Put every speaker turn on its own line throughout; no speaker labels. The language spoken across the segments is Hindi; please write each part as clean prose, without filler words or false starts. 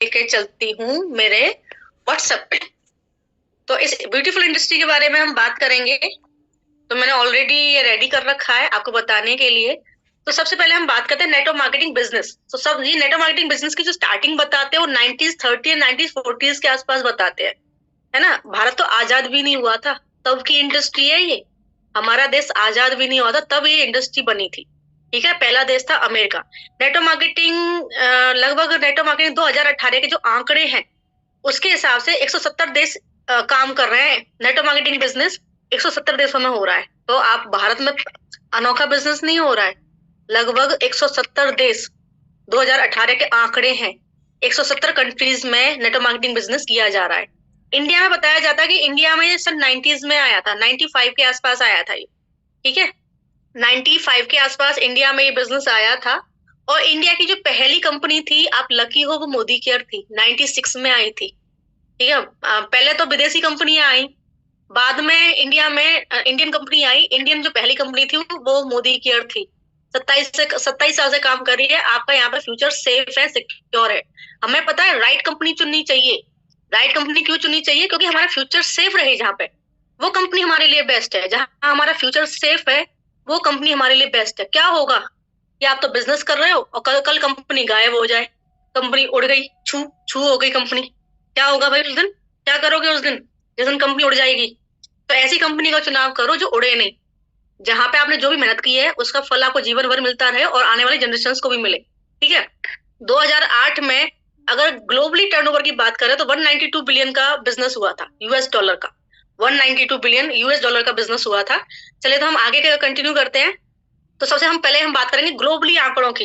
लेके चलती हूँ मेरे व्हाट्सएप पे। तो इस ब्यूटीफुल इंडस्ट्री के बारे में हम बात करेंगे। तो मैंने ऑलरेडी ये रेडी कर रखा है आपको बताने के लिए। तो सबसे पहले हम बात करते हैं नेटवर्क मार्केटिंग बिजनेस। तो सब ये नेटवर्क मार्केटिंग बिजनेस की जो स्टार्टिंग बताते हैं वो 1930 एंड 1940 के आसपास बताते हैं, है ना। भारत तो आजाद भी नहीं हुआ था, तब की इंडस्ट्री है ये। हमारा देश आजाद भी नहीं हुआ था तब ये इंडस्ट्री बनी थी। ठीक है, पहला देश था अमेरिका। नेटवर्क मार्केटिंग लगभग नेटवर्क मार्केटिंग 2018 के जो आंकड़े हैं उसके हिसाब से 170 देश काम कर रहे हैं। नेटवर्क मार्केटिंग बिजनेस 170 देशों में हो रहा है। तो आप भारत में अनोखा बिजनेस नहीं हो रहा है। लगभग 170 देश, 2018 के आंकड़े हैं, 170 कंट्रीज में नेटवर्क मार्केटिंग बिजनेस किया जा रहा है। इंडिया में बताया जाता है कि इंडिया में सन 90s में आया था, 95 के आसपास आया था ये। ठीक है, 95 के आसपास इंडिया में ये बिजनेस आया था। और इंडिया की जो पहली कंपनी थी, आप लकी हो, वो मोदी केयर थी, 96 में आई थी। ठीक है, पहले तो विदेशी कंपनियां आई, बाद में इंडिया में इंडियन कंपनी आई। इंडियन जो पहली कंपनी थी वो मोदी केयर थी। 27 साल से काम कर रही है। आपका यहाँ पे फ्यूचर सेफ है, सिक्योर है। हमें पता है राइट कंपनी चुननी चाहिए। राइट कंपनी क्यों चुननी चाहिए? क्योंकि हमारा फ्यूचर सेफ रहे जहाँ पे, वो कंपनी हमारे लिए बेस्ट है। जहाँ हमारा फ्यूचर सेफ है वो कंपनी हमारे लिए बेस्ट है। क्या होगा कि आप तो बिजनेस कर रहे हो और कल कल कंपनी गायब हो जाए, कंपनी उड़ गई, छू छू हो गई कंपनी, क्या होगा भाई उस दिन? क्या करोगे उस दिन जिस दिन कंपनी उड़ जाएगी? तो ऐसी कंपनी का चुनाव करो जो उड़े नहीं, जहां पे आपने जो भी मेहनत की है उसका फल आपको जीवन भर मिलता रहे और आने वाली जनरेशन को भी मिले। ठीक है, 2008 में अगर ग्लोबली टर्नओवर की बात करें तो 192 बिलियन का बिजनेस हुआ था, यूएस डॉलर का। 192 बिलियन यूएस डॉलर का बिजनेस हुआ था। चलिए तो हम आगे के कंटिन्यू करते हैं। तो सबसे हम पहले हम बात करेंगे ग्लोबली आंकड़ों की।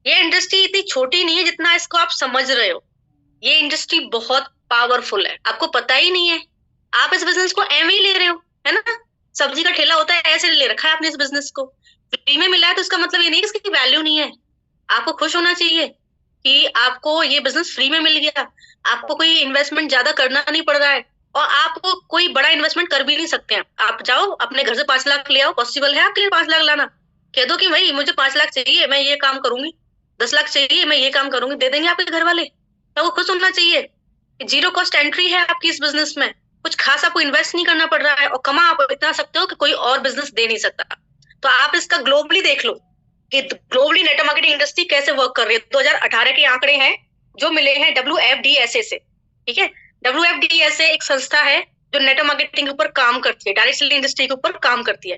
ये इंडस्ट्री इतनी छोटी नहीं है जितना इसको आप समझ रहे हो। ये इंडस्ट्री बहुत पावरफुल है, आपको पता ही नहीं है। आप इस बिजनेस को एवं ही ले रहे हो, है ना। सब्जी का ठेला होता है, ऐसे ले रखा है आपने इस बिजनेस को। फ्री में मिला है तो इसका मतलब ये नहीं कि इसकी वैल्यू नहीं है। आपको खुश होना चाहिए कि आपको ये बिजनेस फ्री में मिल गया। आपको कोई इन्वेस्टमेंट ज्यादा करना नहीं पड़ रहा है और आपको कोई बड़ा इन्वेस्टमेंट कर भी नहीं सकते हैं। आप जाओ अपने घर से 5 लाख ले आओ, पॉसिबल है आपके लिए 5 लाख लाना? कह दो कि भाई मुझे 5 लाख चाहिए, मैं ये काम करूंगी। 10 लाख चाहिए, मैं ये काम करूंगी, दे देंगे आपके घर वाले। तो वो खुश होना चाहिए। जीरो कॉस्ट एंट्री है आपकी इस बिजनेस में, कुछ खास आपको इन्वेस्ट नहीं करना पड़ रहा है और कमा आप इतना सकते हो कि कोई और बिजनेस दे नहीं सकता। तो आप इसका ग्लोबली देख लो कि ग्लोबली नेटवर्क मार्केटिंग इंडस्ट्री कैसे वर्क कर रही है। 2018 के आंकड़े हैं जो मिले हैं WFDSA से। ठीक है, WFDSA एक संस्था है जो नेटवर्क मार्केटिंग के ऊपर काम करती है, डायरेक्ट सेलिंग इंडस्ट्री के ऊपर काम करती है।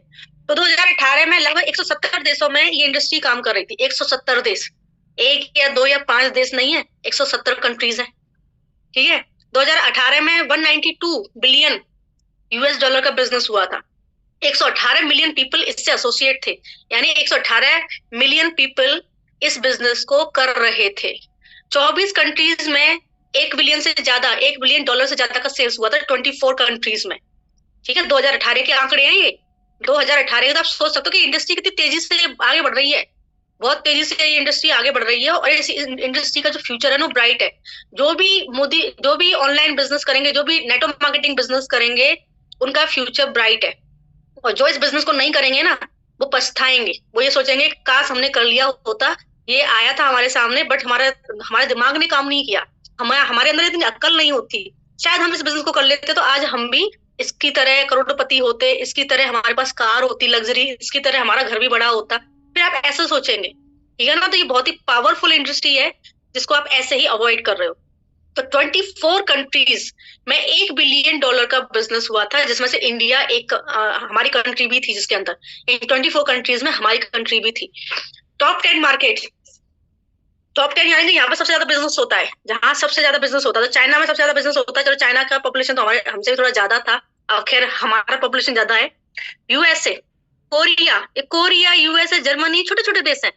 तो 2018 में लगभग 170 देशों में ये इंडस्ट्री काम कर रही थी। 170 देश, एक या दो या पांच देश नहीं है, 170 कंट्रीज है। ठीक है, 2018 में 192 बिलियन यूएस डॉलर का बिजनेस हुआ था। 118 मिलियन पीपल इससे एसोसिएट थे, यानी 118 मिलियन पीपल इस बिजनेस को कर रहे थे। 24 कंट्रीज में 1 बिलियन से ज्यादा, $1 बिलियन से ज्यादा का सेल्स हुआ था 24 कंट्रीज में। ठीक है, 2018 के आंकड़े हैं ये। 2018 के, तो आप सोच सकते हो कि इंडस्ट्री कितनी तेजी से आगे बढ़ रही है। बहुत तेजी से ये इंडस्ट्री आगे बढ़ रही है और इस इंडस्ट्री का जो फ्यूचर है ना ब्राइट है। जो भी ऑनलाइन बिजनेस करेंगे, जो भी नेटवर्क मार्केटिंग बिजनेस करेंगे, उनका फ्यूचर ब्राइट है। और जो इस बिजनेस को नहीं करेंगे ना, वो पछताएंगे। वो ये सोचेंगे काश हमने कर लिया होता, ये आया था हमारे सामने बट हमारे दिमाग ने काम नहीं किया, हमारे अंदर इतनी अक्ल नहीं होती, शायद हम इस बिजनेस को कर लेते तो आज हम भी इसकी तरह करोड़पति होते, इसकी तरह हमारे पास कार होती लग्जरी, इसकी तरह हमारा घर भी बड़ा होता। फिर आप ऐसे सोचेंगे, ठीक है ना। तो ये बहुत ही पावरफुल इंडस्ट्री है जिसको आप ऐसे ही अवॉइड कर रहे हो। तो 24 कंट्रीज में $1 बिलियन का बिजनेस हुआ था, जिसमें से इंडिया एक हमारी कंट्री भी थी, जिसके अंदर इन 24 कंट्रीज में हमारी कंट्री भी थी। टॉप 10 मार्केट, टॉप 10 यानी कि यहाँ पे सबसे ज्यादा बिजनेस होता है। जहां सबसे ज्यादा बिजनेस होता है तो चाइना में सबसे ज्यादा बिजनेस होता है। चलो चाइना का पॉपुलेशन तो हमारे हमसे भी थोड़ा ज्यादा था, खैर हमारा पॉपुलेशन ज्यादा है। यूएसए, कोरिया, यूएसए, जर्मनी, छोटे छोटे देश है।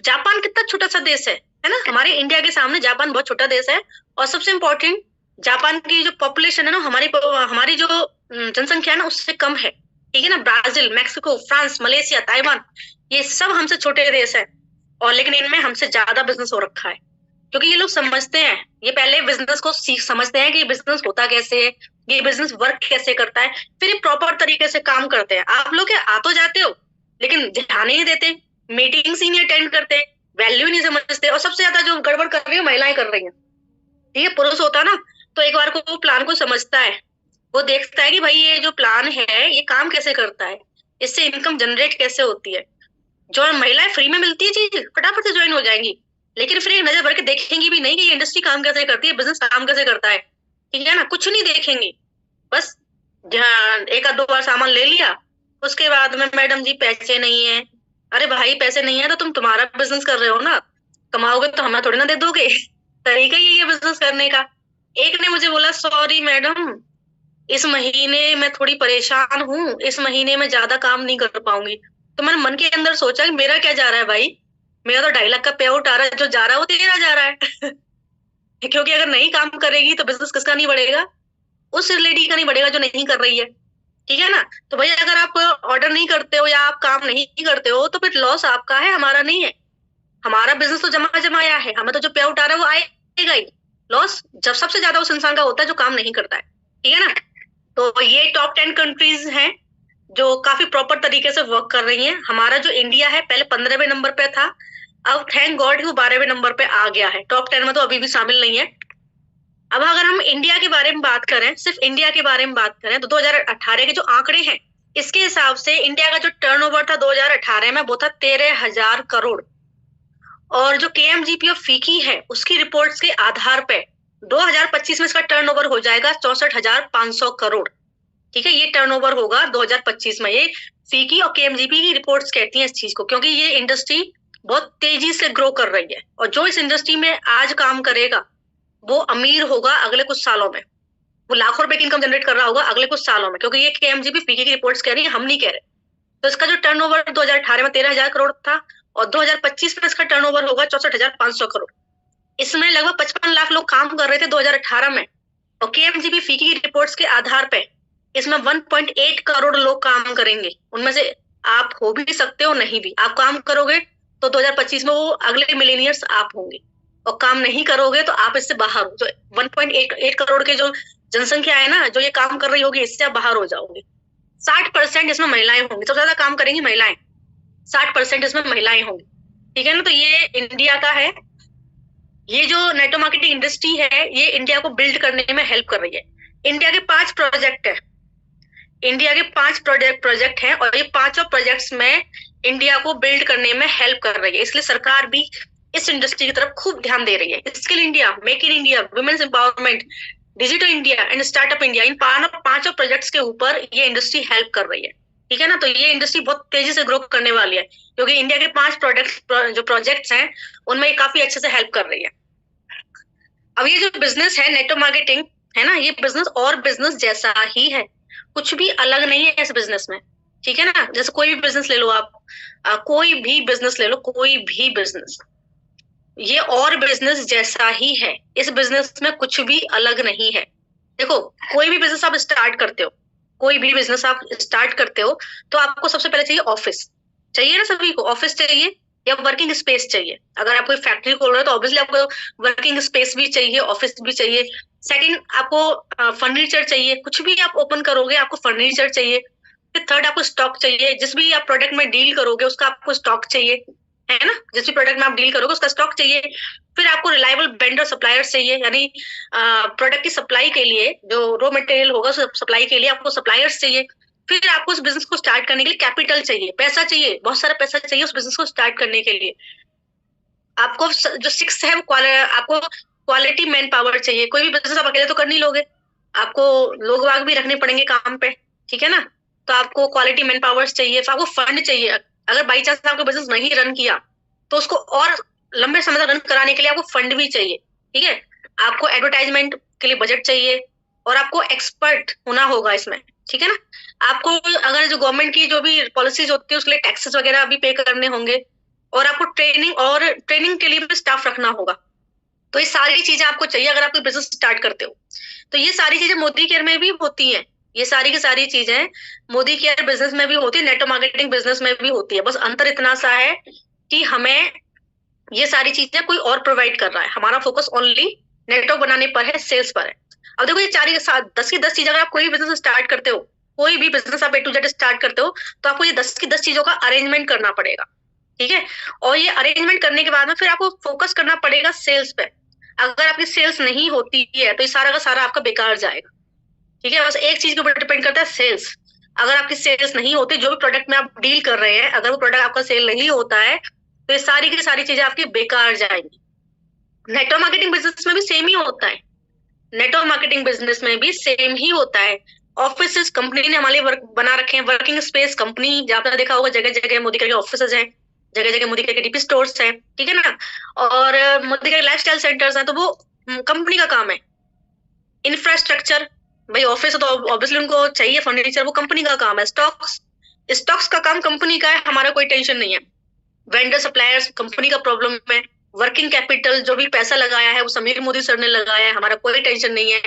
जापान कितना छोटा सा देश है ना। हमारे इंडिया के सामने जापान बहुत छोटा देश है। और सबसे इम्पोर्टेंट, जापान की जो पॉपुलेशन है ना, हमारी जो जनसंख्या है ना, उससे कम है। ठीक है ना। Brazil, Mexico, France, Malaysia, Taiwan, ये सब हमसे छोटे देश है और लेकिन इनमें हमसे ज्यादा बिजनेस हो रखा है। क्योंकि ये लोग समझते हैं, ये पहले बिजनेस को समझते हैं कि ये बिजनेस होता कैसे है, ये बिजनेस वर्क कैसे करता है, फिर ये प्रॉपर तरीके से काम करते हैं। आप लोग आ तो जाते हो लेकिन ध्यान ही नहीं देते, मीटिंग्स ही नहीं अटेंड करते, वैल्यू नहीं समझते। और सबसे ज्यादा जो गड़बड़ कर रही है महिलाएं कर रही हैं। ठीक है, पुरुष होता ना तो एक बार को वो प्लान को समझता है, वो देखता है कि भाई ये जो प्लान है ये काम कैसे करता है, इससे इनकम जनरेट कैसे होती है। जो महिलाएं फ्री में मिलती है चीज फटाफट से ज्वाइन हो जाएंगी, लेकिन फिर एक नजर भर के देखेंगी भी नहीं कि ये इंडस्ट्री काम कैसे करती है, बिजनेस काम कैसे करता है, ठीक है ना, कुछ नहीं देखेंगी। बस ध्यान एक आध दो बार सामान ले लिया, उसके बाद में मैडम जी पैसे नहीं है। अरे भाई पैसे नहीं है तो तुम तुम्हारा बिजनेस कर रहे हो ना, कमाओगे तो हमें थोड़ी ना दे दोगे। तरीका ही है ये बिजनेस करने का। एक ने मुझे बोला सॉरी मैडम, इस महीने मैं थोड़ी परेशान हूँ, इस महीने में ज्यादा काम नहीं कर पाऊंगी। तो मैंने मन के अंदर सोचा कि मेरा क्या जा रहा है भाई, मेरा तो 2.5 लाख का पे आउट आ रहा है, जो जा रहा है वो तेरा जा रहा है। क्योंकि अगर नहीं काम करेगी तो बिजनेस किसका नहीं बढ़ेगा, उस लेडी का नहीं बढ़ेगा जो नहीं कर रही है, ठीक है ना। तो भैया अगर आप ऑर्डर नहीं करते हो या आप काम नहीं करते हो तो फिर लॉस आपका है, हमारा नहीं है। हमारा बिजनेस तो जमा जमाया है, हमें तो जो पे आउट आ रहा है वो आएगा ही। लॉस जब सबसे ज्यादा उस इंसान का होता है जो काम नहीं करता है, ठीक है ना। तो ये टॉप 10 कंट्रीज हैं जो काफी प्रॉपर तरीके से वर्क कर रही हैं। हमारा जो इंडिया है पहले 15वें नंबर पे था, अब थैंक गॉड वो 12वें नंबर पे आ गया है, टॉप 10 में तो अभी भी शामिल नहीं है। अब अगर हम इंडिया के बारे में बात करें, सिर्फ इंडिया के बारे में बात करें तो 2018 के जो आंकड़े हैं इसके हिसाब से इंडिया का जो टर्नओवर था 2018 में वो था 13,000 करोड़। और जो केएमजीपी ऑफ फीकी है उसकी रिपोर्ट्स के आधार पे 2025 में इसका टर्नओवर हो जाएगा 64,500 करोड़। ठीक है, ये टर्नओवर होगा 2025 में। ये फीकी और केएमजीपी की रिपोर्ट्स कहती हैं इस चीज को, क्योंकि ये इंडस्ट्री बहुत तेजी से ग्रो कर रही है और जो इस इंडस्ट्री में आज काम करेगा वो अमीर होगा अगले कुछ सालों में, वो लाखों रुपए की इनकम जनरेट कर रहा होगा अगले कुछ सालों में, क्योंकि ये केएमजीपी फीकी की रिपोर्ट्स कह रही है, हम नहीं कह रहे। तो इसका जो टर्नओवर 2018 में 13,000 करोड़ था और 2025 में इसका टर्नओवर होगा 64,500 करोड़। इसमें लगभग 55 लाख लोग काम कर रहे थे 2018 में, और केएमजीपी फीकी की रिपोर्ट्स के आधार पे इसमें 1.8 करोड़ लोग काम करेंगे। उनमें से आप हो भी सकते हो, नहीं भी आप काम करोगे तो 2025 में वो अगले मिलेनियर्स आप होंगे, और काम नहीं करोगे तो आप इससे बाहर हो। जो 1.8 करोड़ के जो जनसंख्या है ना जो ये काम कर रही होगी, इससे आप बाहर हो जाओगे। 60% इसमें महिलाएं होंगी, सबसे ज्यादा काम करेंगी महिलाएं, 60% इसमें महिलाएं होंगी, ठीक है ना। तो ये इंडिया का है, ये जो नेटवर्क मार्केटिंग इंडस्ट्री है ये इंडिया को बिल्ड करने में हेल्प कर रही है। इंडिया के 5 प्रोजेक्ट है, इंडिया के 5 प्रोजेक्ट हैं और ये पांचों प्रोजेक्ट्स में इंडिया को बिल्ड करने में हेल्प कर रही है, इसलिए सरकार भी इस इंडस्ट्री की तरफ खूब ध्यान दे रही है। Skill India, make in India, women's empowerment, digital India and startup India, इन पांचों प्रोजेक्ट्स के ऊपर ये इंडस्ट्री हेल्प कर रही है, ठीक है ना। तो ये इंडस्ट्री बहुत तेजी से ग्रो करने वाली है, क्योंकि इंडिया के 5 जो प्रोजेक्ट्स हैं उनमें ये काफी अच्छे से हेल्प कर रही है। अब ये जो बिजनेस है नेटवर्क मार्केटिंग है ना, ये बिजनेस और बिजनेस जैसा ही है, कुछ भी अलग नहीं है इस बिजनेस में, ठीक है ना। जैसे कोई भी बिजनेस ले लो आप, कोई भी बिजनेस ले लो, कोई भी बिजनेस, ये और बिजनेस जैसा ही है, इस बिजनेस में कुछ भी अलग नहीं है। देखो कोई भी बिजनेस आप स्टार्ट करते हो, कोई भी बिजनेस आप स्टार्ट करते हो तो आपको सबसे पहले चाहिए ऑफिस, चाहिए ना, सभी को ऑफिस चाहिए या वर्किंग स्पेस चाहिए। अगर आप कोई फैक्ट्री खोल रहे हो तो ऑब्वियसली आपको वर्किंग स्पेस भी चाहिए, ऑफिस भी चाहिए। सेकंड आपको फर्नीचर चाहिए, कुछ भी आप ओपन करोगे आपको फर्नीचर चाहिए। फिर थर्ड आपको स्टॉक चाहिए, जिस भी आप प्रोडक्ट में डील करोगे उसका आपको स्टॉक चाहिए, है ना, जिस भी प्रोडक्ट में आप डील करोगे उसका स्टॉक चाहिए। फिर आपको रिलायबल वेंडर सप्लायर्स चाहिए, यानी प्रोडक्ट की सप्लाई के लिए जो रॉ मटेरियल होगा सप्लाई के लिए आपको सप्लायर्स चाहिए। फिर आपको उस बिजनेस को स्टार्ट करने के लिए कैपिटल चाहिए, पैसा चाहिए, बहुत सारा पैसा चाहिए उस बिजनेस को स्टार्ट करने के लिए। आपको जो 6 है वो आपको क्वालिटी मैन पावर चाहिए, कोई भी बिजनेस आप अकेले तो कर नहीं लोगे, आपको लोग वाग भी रखने पड़ेंगे काम पे, ठीक है ना। तो आपको क्वालिटी मैन पावर्स चाहिए, फिर आपको फंड चाहिए। अगर बाई चांस आपका बिजनेस नहीं रन किया तो उसको और लंबे समय तक रन कराने के लिए आपको फंड भी चाहिए, ठीक है। आपको एडवर्टाइजमेंट के लिए बजट चाहिए और आपको एक्सपर्ट होना होगा इसमें, ठीक है ना। आपको अगर जो गवर्नमेंट की जो भी पॉलिसीज होती है उसके लिए टैक्सेस वगैरह भी पे करने होंगे, और आपको ट्रेनिंग के लिए भी स्टाफ रखना होगा। तो ये सारी चीजें आपको चाहिए अगर आप कोई बिजनेस स्टार्ट करते हो। तो ये सारी चीजें मोदी केयर में भी होती हैं, ये सारी की सारी चीजें मोदी केयर बिजनेस में भी होती है, नेटवर्क मार्केटिंग बिजनेस में भी होती है। बस अंतर इतना सा है कि हमें ये सारी चीजें कोई और प्रोवाइड कर रहा है, हमारा फोकस ओनली नेटवर्क बनाने पर है, सेल्स पर है। अब देखो ये 10 की 10 चीज अगर आप कोई भी बिजनेस स्टार्ट करते हो, कोई भी बिजनेस आप A to Z स्टार्ट करते हो तो आपको ये 10 की 10 चीजों का अरेंजमेंट करना पड़ेगा, ठीक है। और ये अरेंजमेंट करने के बाद में फिर आपको फोकस करना पड़ेगा सेल्स पे। अगर आपकी सेल्स नहीं होती है तो ये सारा का सारा आपका बेकार जाएगा। ठीक है, बस एक चीज के ऊपर डिपेंड करता है, सेल्स। अगर आपकी सेल्स नहीं होती, जो भी प्रोडक्ट में आप डील कर रहे हैं, अगर वो प्रोडक्ट आपका सेल नहीं होता है तो ये सारी की सारी चीजें आपकी बेकार जाएंगी। नेटवर्क मार्केटिंग बिजनेस में भी सेम ही होता है। नेटवर्क मार्केटिंग बिजनेस में भी सेम ही होता है। ऑफिस कंपनी ने हमारे लिए वर्क बना रखे हैं, वर्किंग स्पेस कंपनी, जहाँ आपने देखा होगा जगह जगह मोदी के ऑफिस हैं, जगह जगह मोदी के डीपी स्टोर्स हैं, ठीक है ना। और मोदी के लाइफस्टाइल सेंटर्स हैं, तो वो कंपनी का काम है। इंफ्रास्ट्रक्चर, भाई ऑफिस है तो ऑब्वियसली उनको चाहिए फर्नीचर, वो कंपनी का काम है। स्टॉक्स, स्टॉक्स का काम कंपनी का है, हमारा कोई टेंशन नहीं है। वेंडर सप्लायर्स कंपनी का प्रॉब्लम है। वर्किंग कैपिटल, जो भी पैसा लगाया है वो समीर मोदी सर ने लगाया है, हमारा कोई टेंशन नहीं है।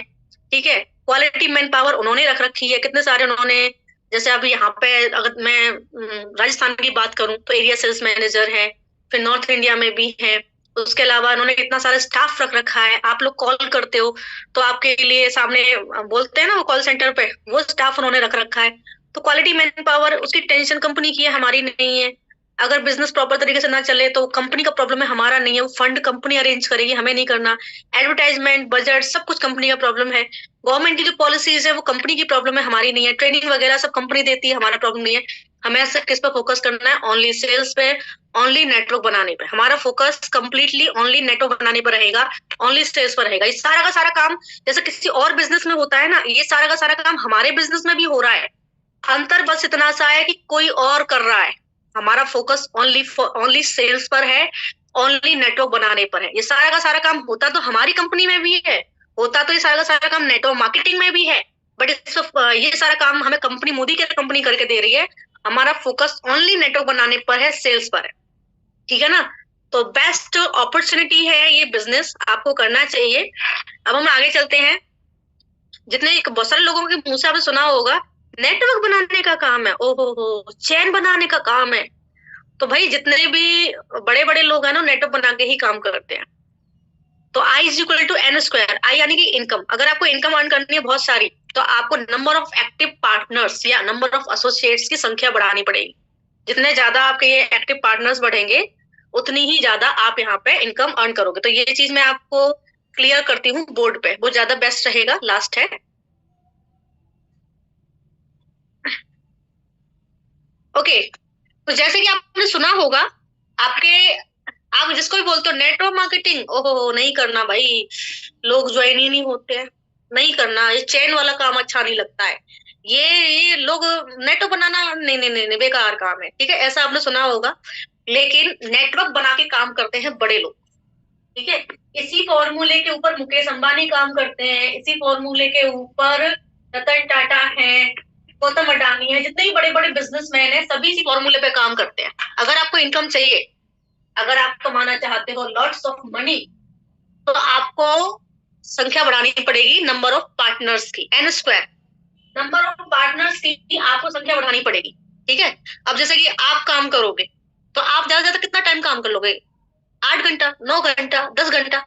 ठीक है, क्वालिटी मैन पावर उन्होंने रख रखी है, कितने सारे उन्होंने, जैसे अभी यहाँ पे अगर मैं राजस्थान की बात करूं तो एरिया सेल्स मैनेजर है, फिर नॉर्थ इंडिया में भी है। उसके अलावा उन्होंने इतना सारा स्टाफ रख रखा है। आप लोग कॉल करते हो तो आपके लिए सामने बोलते हैं ना वो कॉल सेंटर पे, वो स्टाफ उन्होंने रख रखा है। तो क्वालिटी मैन पावर, उसकी टेंशन कंपनी की है, हमारी नहीं है। अगर बिजनेस प्रॉपर तरीके से ना चले तो कंपनी का प्रॉब्लम है, हमारा नहीं है। वो फंड कंपनी अरेंज करेगी, हमें नहीं करना। एडवर्टाइजमेंट, बजट, सब कुछ कंपनी का प्रॉब्लम है। गवर्नमेंट की जो पॉलिसीज है वो कंपनी की प्रॉब्लम है, हमारी नहीं है। ट्रेनिंग वगैरह सब कंपनी देती है, हमारा प्रॉब्लम नहीं है। हमें सिर्फ किस पर फोकस करना है, ओनली सेल्स पे, ओनली नेटवर्क बनाने पे। हमारा फोकस कंप्लीटली ओनली नेटवर्क बनाने पर रहेगा, ओनली सेल्स पर रहेगा। ये सारा का सारा काम जैसे किसी और बिजनेस में होता है ना, ये सारा का सारा काम हमारे बिजनेस में भी हो रहा है। अंतर बस इतना सा है कि कोई और कर रहा है, हमारा फोकस ओनली ओनली सेल्स पर है, ओनली नेटवर्क बनाने पर है। ये सारा का सारा काम होता तो हमारी कंपनी में भी है, होता तो ये सारा का सारा काम नेटवर्क मार्केटिंग में भी है, बट ये सारा काम हमें कंपनी, मोदी की कंपनी करके दे रही है। हमारा फोकस ओनली नेटवर्क बनाने पर है, सेल्स पर है। ठीक है ना। तो बेस्ट अपॉर्चुनिटी है ये बिजनेस, आपको करना चाहिए। अब हम आगे चलते हैं। जितने बहुत सारे लोगों के मुंह से आपने सुना होगा नेटवर्क बनाने का काम है, ओहो हो, चैन बनाने का काम है। तो भाई जितने भी बड़े बड़े लोग हैं ना, नेटवर्क बना के ही काम करते हैं। तो I is equal to N square, I यानी कि इनकम। अगर आपको इनकम अर्न करनी है बहुत सारी, तो आपको नंबर ऑफ एक्टिव पार्टनर्स या नंबर ऑफ एसोसिएट्स की संख्या बढ़ानी पड़ेगी। जितने ज्यादा आपके ये एक्टिव पार्टनर्स बढ़ेंगे, उतनी ही ज्यादा आप यहाँ पे इनकम अर्न करोगे। तो ये चीज मैं आपको क्लियर करती हूँ बोर्ड पे, वो ज्यादा बेस्ट रहेगा। लास्ट है, ओके। तो जैसे कि आपने सुना होगा, आपके, आप जिसको भी बोलते हो नेटवर्क मार्केटिंग, ओहो नहीं करना भाई, लोग ज्वाइन ही नहीं होते हैं, नहीं करना, ये चेन वाला काम अच्छा नहीं लगता है, ये लोग नेटवर्क बनाना, नहीं नहीं नहीं नहीं, बेकार काम है। ठीक है, ऐसा आपने सुना होगा। लेकिन नेटवर्क बना के काम करते हैं बड़े लोग। ठीक है, इसी फॉर्मूले के ऊपर मुकेश अंबानी काम करते हैं, इसी फॉर्मूले के ऊपर रतन टाटा है, गौतम अडानी है, जितने भी बड़े बड़े बिजनेसमैन हैं, सभी इसी फॉर्मूले पे काम करते हैं। अगर आपको इनकम चाहिए, अगर आप कमाना चाहते हो लॉट्स ऑफ मनी, तो आपको संख्या बढ़ानी पड़ेगी नंबर ऑफ पार्टनर्स की, N square. Number of partners की आपको संख्या बढ़ानी पड़ेगी। ठीक है, अब जैसे कि आप काम करोगे तो आप ज्यादा से ज्यादा कितना टाइम काम कर लोगे? 8 घंटा, 9 घंटा, 10 घंटा?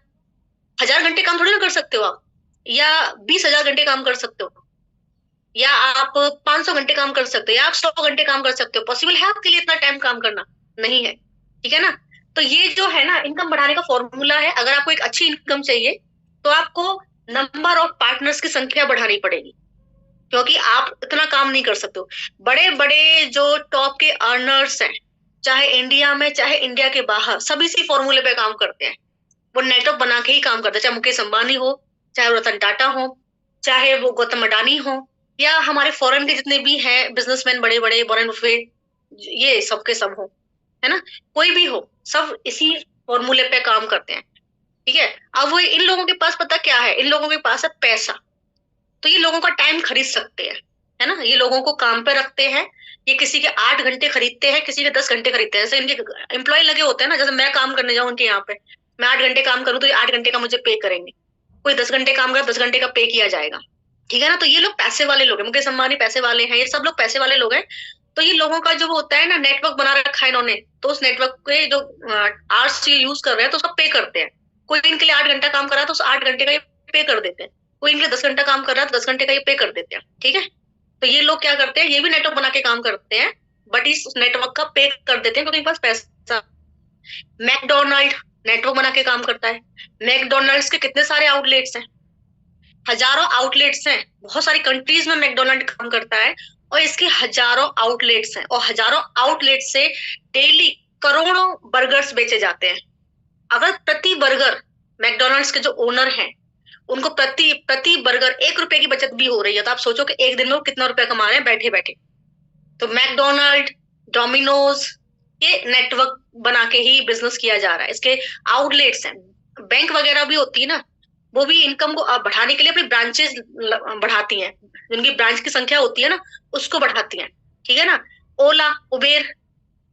1000 घंटे काम थोड़ी ना कर सकते हो आप, या 20,000 घंटे काम कर सकते हो, या आप 500 घंटे काम कर सकते हो, या आप 100 घंटे काम कर सकते हो। पॉसिबल है आपके लिए इतना टाइम काम करना? नहीं है। ठीक है ना। तो ये जो है ना इनकम बढ़ाने का फॉर्मूला है। अगर आपको एक अच्छी इनकम चाहिए तो आपको नंबर ऑफ पार्टनर्स की संख्या बढ़ानी पड़ेगी, क्योंकि आप इतना काम नहीं कर सकते हो। बड़े बड़े जो टॉप के अर्नर्स हैं, चाहे इंडिया में चाहे इंडिया के बाहर, सब इसी फॉर्मूले पे काम करते हैं। वो नेटवर्क बना के ही काम करते हैं, चाहे मुकेश अंबानी हो, चाहे रतन टाटा हो, चाहे वो गौतम अडानी हो, या हमारे फॉरेन के जितने भी हैं बिजनेसमैन बड़े बड़े, वॉरेन बफेट, ये सबके सब हो, है ना, कोई भी हो, सब इसी फॉर्मूले पे काम करते हैं। ठीक है, अब वो इन लोगों के पास पता क्या है, इन लोगों के पास है पैसा। तो ये लोगों का टाइम खरीद सकते हैं, है ना, ये लोगों को काम पे रखते हैं। ये किसी के 8 घंटे खरीदते हैं, किसी के 10 घंटे खरीदते हैं। जैसे इनके एम्प्लॉय लगे होते हैं ना, जैसे मैं काम करने जाऊँ उनके यहाँ पे, मैं 8 घंटे काम करूँ तो ये 8 घंटे का मुझे पे करेंगे। कोई 10 घंटे काम करे, 10 घंटे का पे किया जाएगा। ठीक है ना। तो ये लोग पैसे वाले लोग हैं, मुकेश अंबानी पैसे वाले हैं, ये सब लोग पैसे वाले लोग हैं। तो ये लोगों का जो होता है ना, नेटवर्क बना रखा है इन्होंने, तो उस नेटवर्क के जो आवर्स ये यूज कर रहे हैं तो उसका पे करते हैं। कोई इनके लिए 8 घंटा काम कर रहा है तो उस 8 घंटे का ये पे कर देते हैं। कोई इनके लिए 10 घंटा काम कर रहा है तो 10 घंटे का ये पे कर देते हैं। ठीक है, तो ये लोग क्या करते हैं, ये भी नेटवर्क बना के काम करते हैं, बट इस नेटवर्क का पे कर देते हैं क्योंकि इनके पास पैसा। मैकडोनल्ड, नेटवर्क बना के काम करता है। मैकडोनल्ड्स के कितने सारे आउटलेट्स हैं, हजारों आउटलेट्स हैं, बहुत सारी कंट्रीज में मैकडोनल्ड काम करता है और इसके हजारों आउटलेट्स हैं और हजारों आउटलेट से डेली करोड़ों बर्गर्स बेचे जाते हैं। अगर प्रति बर्गर मैकडोनल्ड्स के जो ओनर हैं उनको प्रति प्रति बर्गर 1 रुपए की बचत भी हो रही है, तो आप सोचो कि एक दिन में वो कितना रुपया कमा रहे हैं बैठे बैठे। तो मैकडोनल्ड, डोमिनोज, ये नेटवर्क बना के ही बिजनेस किया जा रहा है। इसके आउटलेट्स हैं, बैंक वगैरह भी होती है ना, वो भी इनकम को बढ़ाने के लिए अपनी ब्रांचेस बढ़ाती हैं, जिनकी ब्रांच की संख्या होती है ना उसको बढ़ाती हैं, ठीक है ना। ओला उबेर,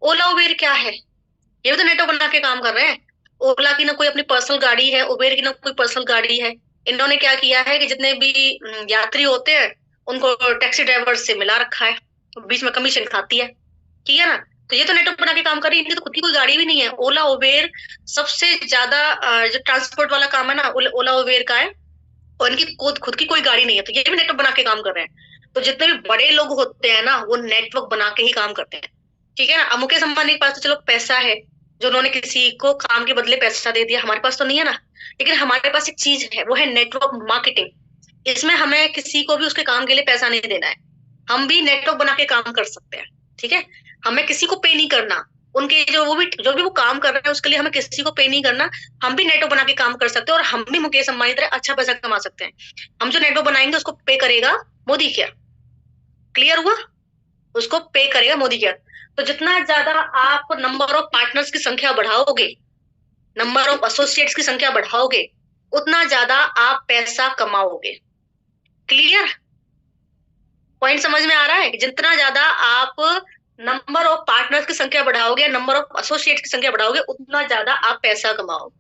ओला उबेर क्या है, ये भी तो नेटवर्क बना के काम कर रहे हैं। ओला की ना कोई अपनी पर्सनल गाड़ी है, उबेर की ना कोई पर्सनल गाड़ी है। इन्होंने क्या किया है कि जितने भी यात्री होते हैं उनको टैक्सी ड्राइवर से मिला रखा है, बीच में कमीशन खाती है, ठीक है ना। तो ये तो नेटवर्क बना के काम कर रही है, इनकी तो खुद की कोई गाड़ी भी नहीं है। ओला उबेर सबसे ज्यादा जो ट्रांसपोर्ट वाला काम है ना ओला उबेर का है, और इनकी खुद की कोई गाड़ी नहीं है, तो ये भी नेटवर्क बना के काम कर रहे हैं। तो जितने भी बड़े लोग होते हैं ना वो नेटवर्क बना के ही काम करते हैं, ठीक है ना। अब मुकेश अंबानी के पास तो चलो पैसा है, जो उन्होंने किसी को काम के बदले पैसा दे दिया, हमारे पास तो नहीं है ना। लेकिन हमारे पास एक चीज है, वो है नेटवर्क मार्केटिंग। इसमें हमें किसी को भी उसके काम के लिए पैसा नहीं देना है, हम भी नेटवर्क बना के काम कर सकते हैं, ठीक है। हमें किसी को पे नहीं करना, उनके जो भी वो काम कर रहे हैं उसके लिए हमें किसी को पे नहीं करना। हम भी नेटवर्क बना के काम कर सकते हैं और हम भी मुकेश अंबानी तरह अच्छा पैसा कमा सकते हैं। हम जो नेटवर्क बनाएंगे उसको पे करेगा मोदी केयर, क्लियर हुआ, उसको पे करेगा मोदी केयर। तो जितना ज्यादा आप नंबर ऑफ पार्टनर्स की संख्या बढ़ाओगे, नंबर ऑफ एसोसिएट्स की संख्या बढ़ाओगे, उतना ज्यादा आप पैसा कमाओगे। क्लियर, पॉइंट समझ में आ रहा है कि जितना ज्यादा आप नंबर ऑफ पार्टनर्स की संख्या बढ़ाओगे, नंबर ऑफ एसोसिएट्स की संख्या बढ़ाओगे, उतना ज्यादा आप पैसा कमाओगे।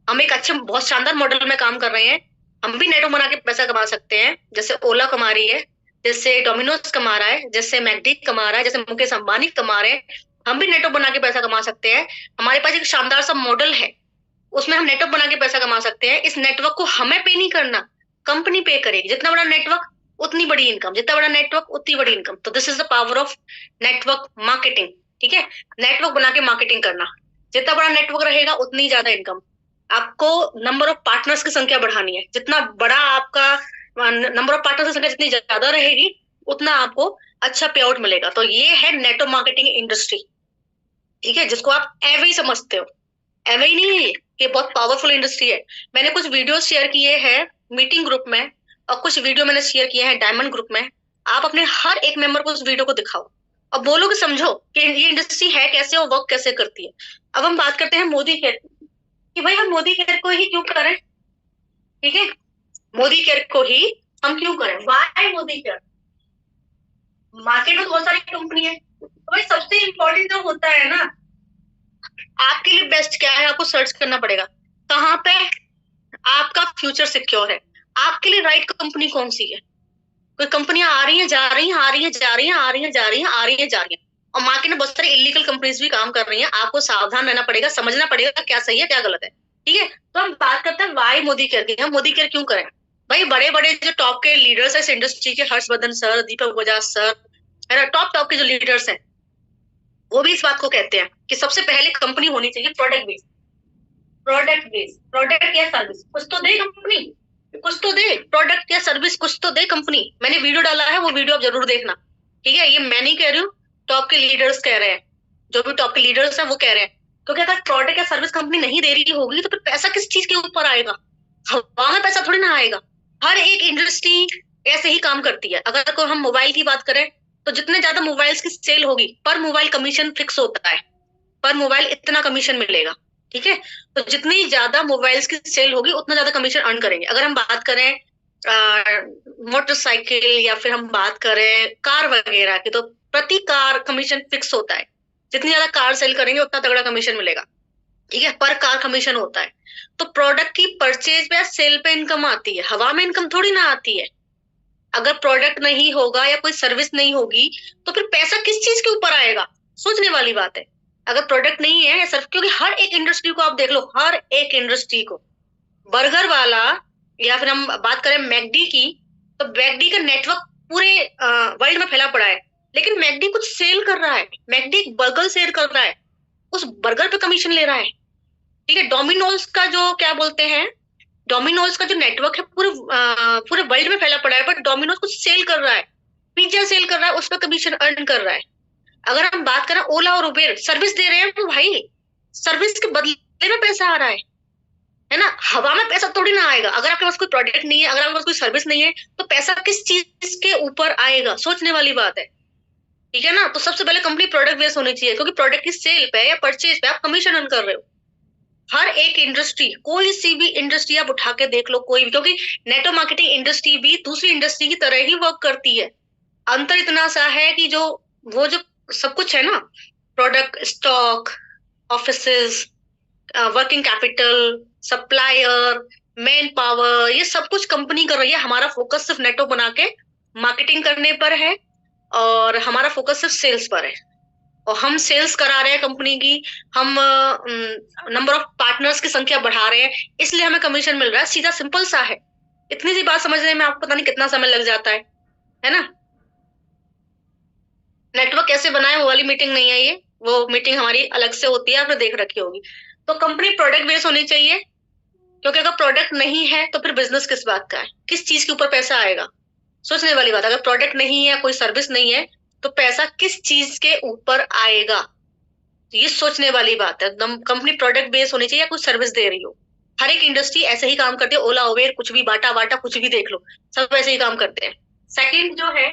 हम एक अच्छे बहुत शानदार मॉडल में काम कर रहे हैं, हम भी नेटवर्क बना के पैसा कमा सकते हैं, जैसे ओला कमा रही है, जैसे डोमिनोज कमा रहा है, जैसे मैकडी कमा रहा है, जैसे मुकेश अंबानी कमा रहे हैं। हम भी नेटवर्क बना के पैसा कमा सकते हैं। हमारे पास एक शानदार सा मॉडल है, उसमें हम नेटवर्क बना के पैसा कमा सकते हैं। इस नेटवर्क को हमें पे नहीं करना, कंपनी पे करेगी। जितना बड़ा नेटवर्क उतनी बड़ी इनकम, जितना बड़ा नेटवर्क उतनी बड़ी इनकम। तो this is the power of network marketing, ठीक है। नेटवर्क बना के मार्केटिंग करना, जितना बड़ा नेटवर्क रहेगा उतनी ज्यादा इनकम। आपको नंबर ऑफ पार्टनर्स की संख्या बढ़ानी है, जितना बड़ा आपका नंबर ऑफ पार्टनर्स की संख्या जितनी ज्यादा रहेगी उतना आपको अच्छा पे आउट मिलेगा। तो ये है नेटवर्क मार्केटिंग इंडस्ट्री, ठीक है, जिसको आप एवे ही समझते हो। एवे ही नहीं है ये बहुत पावरफुल इंडस्ट्री है। मैंने कुछ वीडियो शेयर किए हैं मीटिंग ग्रुप में और कुछ वीडियो मैंने शेयर किए हैं डायमंड ग्रुप में। आप अपने हर एक मेंबर को उस वीडियो को दिखाओ और बोलो कि समझो कि ये इंडस्ट्री है कैसे और वर्क कैसे करती है। अब हम बात करते हैं मोदी केयर कि भाई हम मोदी केयर को ही क्यों करें, ठीक है, मोदी केयर को ही हम क्यों करें, वाई मोदी केयर। मार्केट में बहुत सारी कंपनी है, तो भाई सबसे इंपॉर्टेंट जो होता है ना, आपके लिए बेस्ट क्या है आपको सर्च करना पड़ेगा, कहाँ पे आपका फ्यूचर सिक्योर है, आपके लिए राइट कंपनी कौन सी है। कोई कंपनियां आ रही हैं जा रही हैं, आ रही हैं जा रही हैं, आ रही हैं जा रही हैं, आ रही हैं जा रही हैं, और मार्केट में बहुत सारी इलीगल कंपनीज भी काम कर रही हैं। आपको सावधान रहना पड़ेगा, समझना पड़ेगा क्या सही है क्या गलत है, ठीक है। तो हम बात करते हैं वाई मोदी केयर की, हम मोदी केयर क्यों करें। भाई बड़े बड़े जो टॉप के लीडर्स है इस इंडस्ट्री के, हर्षवर्धन सर, दीपक बजाज सर, है ना, टॉप टॉप के जो लीडर्स हैं, वो भी इस बात को कहते हैं कि सबसे पहले कंपनी होनी चाहिए product based. Product based, product या सर्विस कुछ तो दे कंपनी, कुछ तो दे, प्रोडक्ट या सर्विस कुछ तो दे कंपनी। मैंने वीडियो डाला है, वो वीडियो आप जरूर देखना, ठीक है। ये मैं नहीं कह रही हूँ, टॉप के लीडर्स कह रहे हैं, जो भी टॉप के लीडर्स हैं वो कह रहे हैं। क्योंकि अगर प्रोडक्ट या सर्विस कंपनी नहीं दे रही होगी तो फिर पैसा किस चीज के ऊपर आएगा, हवा में पैसा थोड़ी ना आएगा। हर एक इंडस्ट्री ऐसे ही काम करती है। अगर कोई हम मोबाइल की बात करें तो जितने ज्यादा मोबाइल्स की सेल होगी पर मोबाइल कमीशन फिक्स होता है, पर मोबाइल इतना कमीशन मिलेगा, ठीक है। तो जितनी ज्यादा मोबाइल्स की सेल होगी उतना ज्यादा कमीशन अर्न करेंगे। अगर हम बात करें मोटरसाइकिल या फिर हम बात करें कार वगैरह की, तो प्रति कार कमीशन फिक्स होता है। जितनी ज्यादा कार सेल करेंगे उतना तगड़ा कमीशन मिलेगा, ठीक है, पर कार कमीशन होता है। तो प्रोडक्ट की परचेज या सेल पे इनकम आती है, हवा में इनकम थोड़ी ना आती है। अगर प्रोडक्ट नहीं होगा या कोई सर्विस नहीं होगी तो फिर पैसा किस चीज के ऊपर आएगा, सोचने वाली बात है। अगर प्रोडक्ट नहीं है या सिर्फ, क्योंकि हर एक इंडस्ट्री को आप देख लो, हर एक इंडस्ट्री को, बर्गर वाला या फिर हम बात करें मैकडी की, तो मैकडी का नेटवर्क पूरे वर्ल्ड में फैला पड़ा है, लेकिन मैकडी कुछ सेल कर रहा है, मैकडी बर्गर सेल कर रहा है, उस बर्गर पे कमीशन ले रहा है, ठीक है, डोमिनोज का जो क्या बोलते हैं, डोमिनोज का जो नेटवर्क है पूरे पूरे वर्ल्ड में फैला पड़ा है, बट डोमिनोज कुछ सेल कर रहा है, पिज्जा सेल कर रहा है, उस पर कमीशन अर्न कर रहा है। अगर हम बात करें ओला और उबेर, सर्विस दे रहे हैं वो भाई, सर्विस के बदले में पैसा आ रहा है ना। हवा में पैसा थोड़ी ना आएगा। अगर आपके पास कोई प्रोडक्ट नहीं है, अगर आपके पास कोई सर्विस नहीं है, तो पैसा किस चीज के ऊपर आएगा, सोचने वाली बात है। ठीक है ना। तो सबसे पहले कंपनी प्रोडक्ट बेस्ड होनी चाहिए, क्योंकि प्रोडक्ट की सेल पे या परचेज पे आप कमीशन अर्न कर रहे हो। हर एक इंडस्ट्री, कोई सी भी इंडस्ट्री आप उठा के देख लो, कोई भी, क्योंकि नेटवर्क मार्केटिंग इंडस्ट्री भी दूसरी इंडस्ट्री की तरह ही वर्क करती है। अंतर इतना सा है कि जो वो जो सब कुछ है ना, product, stock, offices, working capital, supplier, man power, ये सब कुछ कंपनी कर रही है। हमारा फोकस सिर्फ नेटवर्क बना के मार्केटिंग करने पर है, और हमारा फोकस सिर्फ सेल्स पर है, और हम सेल्स करा रहे हैं कंपनी की। हम नंबर ऑफ पार्टनर्स की संख्या बढ़ा रहे हैं, इसलिए हमें कमीशन मिल रहा है। सीधा सिंपल सा है। इतनी सी बात समझने में आपको पता नहीं कितना समय लग जाता है ना। नेटवर्क कैसे बनाए वो वाली मीटिंग नहीं है ये, वो मीटिंग हमारी अलग से होती है, आपने देख रखी होगी। तो कंपनी प्रोडक्ट बेस्ड होनी चाहिए, क्योंकि अगर प्रोडक्ट नहीं है तो फिर बिजनेस किस बात का है, किस चीज के ऊपर पैसा आएगा, सोचने वाली बात। अगर प्रोडक्ट नहीं है, कोई सर्विस नहीं है, तो पैसा किस चीज के ऊपर आएगा, तो ये सोचने वाली बात है। कंपनी प्रोडक्ट बेस्ड होनी चाहिए या कुछ सर्विस दे रही हो। हर एक इंडस्ट्री ऐसे ही काम करती है, ओला उबेर कुछ भी, बाटा वाटा कुछ भी देख लो, सब ऐसे ही काम करते हैं। सेकंड जो है,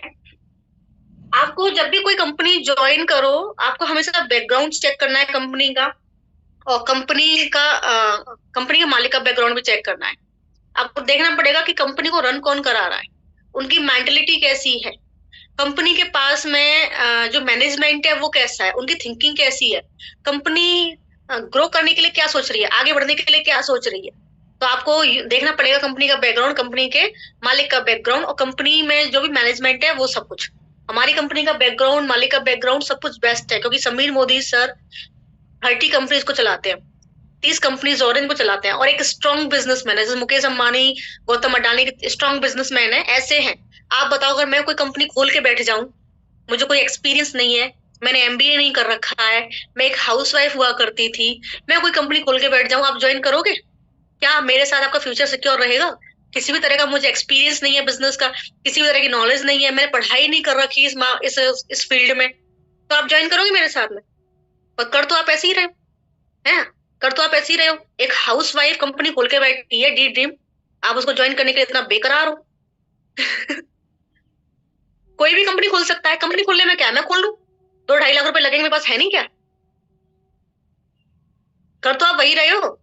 आपको जब भी कोई कंपनी ज्वाइन करो, आपको हमेशा बैकग्राउंड चेक करना है कंपनी का, और कंपनी के मालिक का बैकग्राउंड भी चेक करना है। आपको देखना पड़ेगा कि कंपनी को रन कौन करा रहा है, उनकी मेंटेलिटी कैसी है, कंपनी के पास में जो मैनेजमेंट है वो कैसा है, उनकी थिंकिंग कैसी है, कंपनी ग्रो करने के लिए क्या सोच रही है, आगे बढ़ने के लिए क्या सोच रही है। तो आपको देखना पड़ेगा कंपनी का बैकग्राउंड, कंपनी के मालिक का बैकग्राउंड, और कंपनी में जो भी मैनेजमेंट है वो सब कुछ। हमारी कंपनी का बैकग्राउंड, मालिक का बैकग्राउंड सब कुछ बेस्ट है, क्योंकि समीर मोदी सर 30 कंपनीज को चलाते हैं, 30 कंपनीज और इनको चलाते हैं, और एक स्ट्रॉन्ग बिजनेसमैन है, जैसे मुकेश अंबानी, गौतम अडानी के स्ट्रॉन्ग बिजनेसमैन है, ऐसे हैं। आप बताओ, अगर मैं कोई कंपनी खोल के बैठ जाऊं, मुझे कोई एक्सपीरियंस नहीं है, मैंने एमबीए नहीं कर रखा है, मैं एक हाउसवाइफ हुआ करती थी, मैं कोई कंपनी खोल के बैठ जाऊं, आप ज्वाइन करोगे क्या? मेरे साथ आपका फ्यूचर सिक्योर रहेगा? किसी भी तरह का मुझे एक्सपीरियंस नहीं है बिजनेस का, किसी भी तरह की नॉलेज नहीं है, मैंने पढ़ाई नहीं कर रखी इस फील्ड में, तो आप ज्वाइन करोगे मेरे साथ में? और कर तो आप ऐसे ही रहे हैं, कर तो आप ऐसे ही रहे हो। एक हाउसवाइफ कंपनी खोल के बैठी है, डी ड्रीम, आप उसको ज्वाइन करने के लिए इतना बेकरार हो। कोई भी कंपनी खोल सकता है, कंपनी खोलने में क्या है, मैं खोल लूं, 2-2.5 लाख रुपए लगेंगे मेरे पास, है नहीं क्या? कर तो आप वही रहे हो।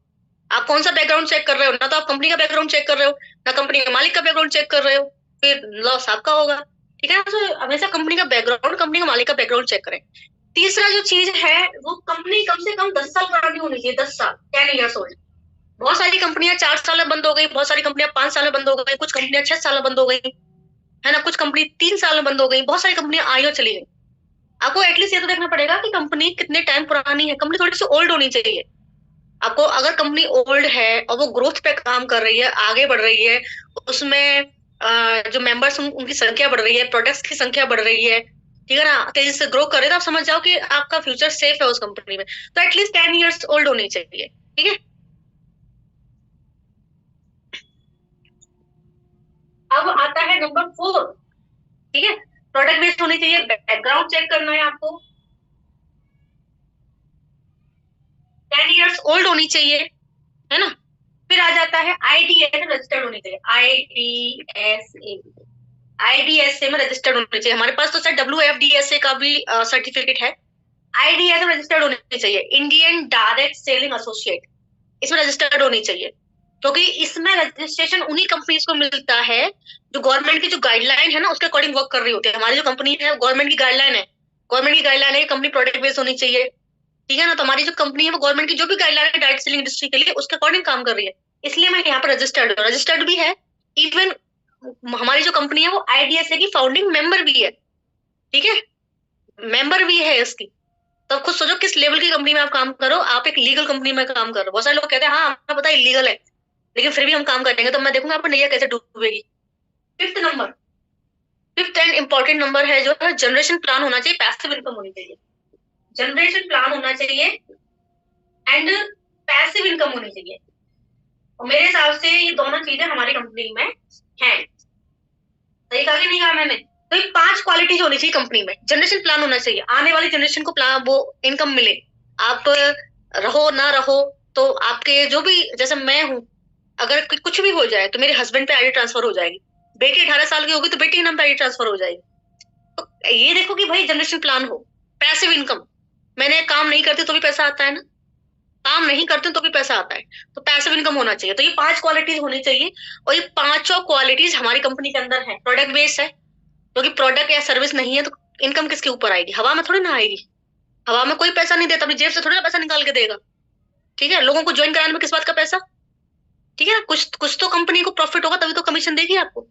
आप कौन सा बैकग्राउंड चेक कर रहे हो? ना तो आप कंपनी का बैकग्राउंड चेक कर रहे हो, ना कंपनी के मालिक का बैकग्राउंड चेक कर रहे हो, फिर लॉस आपका होगा। ठीक है, तो हमेशा कंपनी का बैकग्राउंड, कंपनी का मालिक का बैकग्राउंड चेक करें। तीसरा जो चीज है, वो कंपनी कम से कम 10 साल पुरानी होनी चाहिए, 10 साल, 10 years ओल्ड। बहुत सारी कंपनियां 4 साल में बंद हो गई, बहुत सारी कंपनियां 5 साल में बंद हो गई, कुछ कंपनियां 6 साल में बंद हो गई, है ना, कुछ कंपनी 3 साल में बंद हो गई, बहुत सारी कंपनियां आई और चली गई। आपको एटलीस्ट ये तो देखना पड़ेगा कि कंपनी कितने टाइम पुरानी है, कंपनी थोड़ी सी ओल्ड होनी चाहिए। आपको अगर कंपनी ओल्ड है और वो ग्रोथ पे काम कर रही है, आगे बढ़ रही है, उसमें जो मेंबर्स उनकी संख्या बढ़ रही है, प्रोडक्ट्स की संख्या बढ़ रही है, ठीक है ना, तेजी से ग्रो कर रहे, तो आप समझ जाओ कि आपका फ्यूचर सेफ है उस कंपनी में। तो एटलीस्ट 10 years ओल्ड होनी चाहिए। ठीक है, अब आता है नंबर 4। ठीक है, प्रोडक्ट बेस्ड होनी चाहिए, बैकग्राउंड चेक करना है आपको, 10 years ओल्ड होनी चाहिए, है ना। फिर आ जाता है आईडीएस में रजिस्टर्ड होनी चाहिए, आईडीएसए, आईडीएसए में रजिस्टर्ड होनी चाहिए। हमारे पास तो सर डब्ल्यूएफडीएसए का भी सर्टिफिकेट है। आईडीएस में रजिस्टर्ड होनी चाहिए, इंडियन डायरेक्ट सेलिंग एसोसिएट, इसमें रजिस्टर्ड होनी चाहिए, क्योंकि इसमें रजिस्ट्रेशन उन्हीं कंपनीज को मिलता है जो गवर्नमेंट की जो गाइडलाइन है ना उसके अकॉर्डिंग वर्क कर रही होती है। हमारी जो कंपनी है गवर्नमेंट की गाइडलाइन है, गवर्नमेंट की गाइडलाइन है कंपनी प्रोडक्ट बेस्ड होनी चाहिए, ठीक है ना। तो हमारी जो कंपनी है वो गवर्नमेंट की जो भी गाइडलाइन है डायरेक्ट सेलिंग इंडस्ट्री के लिए उसके अकॉर्डिंग काम कर रही है, इसलिए मैं यहाँ पर रजिस्टर्ड भी है। इवन हमारी जो कंपनी है वो आईडीएसए की फाउंडिंग मेंबर भी है, ठीक है, मेंबर भी है इसकी। तो आप खुद सोचो किस लेवल की कंपनी में आप काम करो, आप एक लीगल कंपनी में काम कर रहे हो। बहुत सारे लोग कहते हैं हाँ हमें पता है इलीगल है, लेकिन फिर भी हम काम करेंगे, तो मैं देखूंगा आपको नैया कैसे डूबेगी। Fifth number, fifth and important number है जो है जनरेशन प्लान होना चाहिए, पैसिव इनकम होनी चाहिए, जनरेशन प्लान होना चाहिए। एंड पैसिव इनकम होनी चाहिए। और मेरे हिसाब से ये दोनों चीजें हमारी कंपनी में हैं। सही कहा कि नहीं कहा मैंने? तो ये 5 क्वालिटीज होनी चाहिए कंपनी में। जनरेशन प्लान होना चाहिए, आने वाली जनरेशन को प्लान वो इनकम मिले। आप रहो ना रहो तो आपके जो भी, जैसे मैं हूँ, अगर कुछ भी हो जाए तो मेरे हस्बैंड पे आईडी ट्रांसफर हो जाएगी। बेटी 18 साल की होगी तो बेटी के नाम पे आईडी ट्रांसफर हो जाएगी। तो ये देखो कि भाई जनरेशन प्लान हो। पैसिव इनकम, मैंने काम नहीं करती तो भी पैसा आता है ना, काम नहीं करते तो भी पैसा आता है। तो पैसिव इनकम होना चाहिए। तो ये 5 क्वालिटीज होनी चाहिए। और ये पांचों क्वालिटीज हमारी कंपनी के अंदर है। प्रोडक्ट बेस्ड है, क्योंकि प्रोडक्ट या सर्विस नहीं है तो इनकम किसके ऊपर आएगी? हवा में थोड़ी ना आएगी। हवा में कोई पैसा नहीं देता, अपनी जेब से थोड़ी ना पैसा निकाल के देगा। ठीक है, लोगों को ज्वाइन कराने में किस बात का पैसा? ठीक है, कुछ कुछ तो कंपनी को प्रॉफिट होगा तभी तो कमीशन देगी आपको।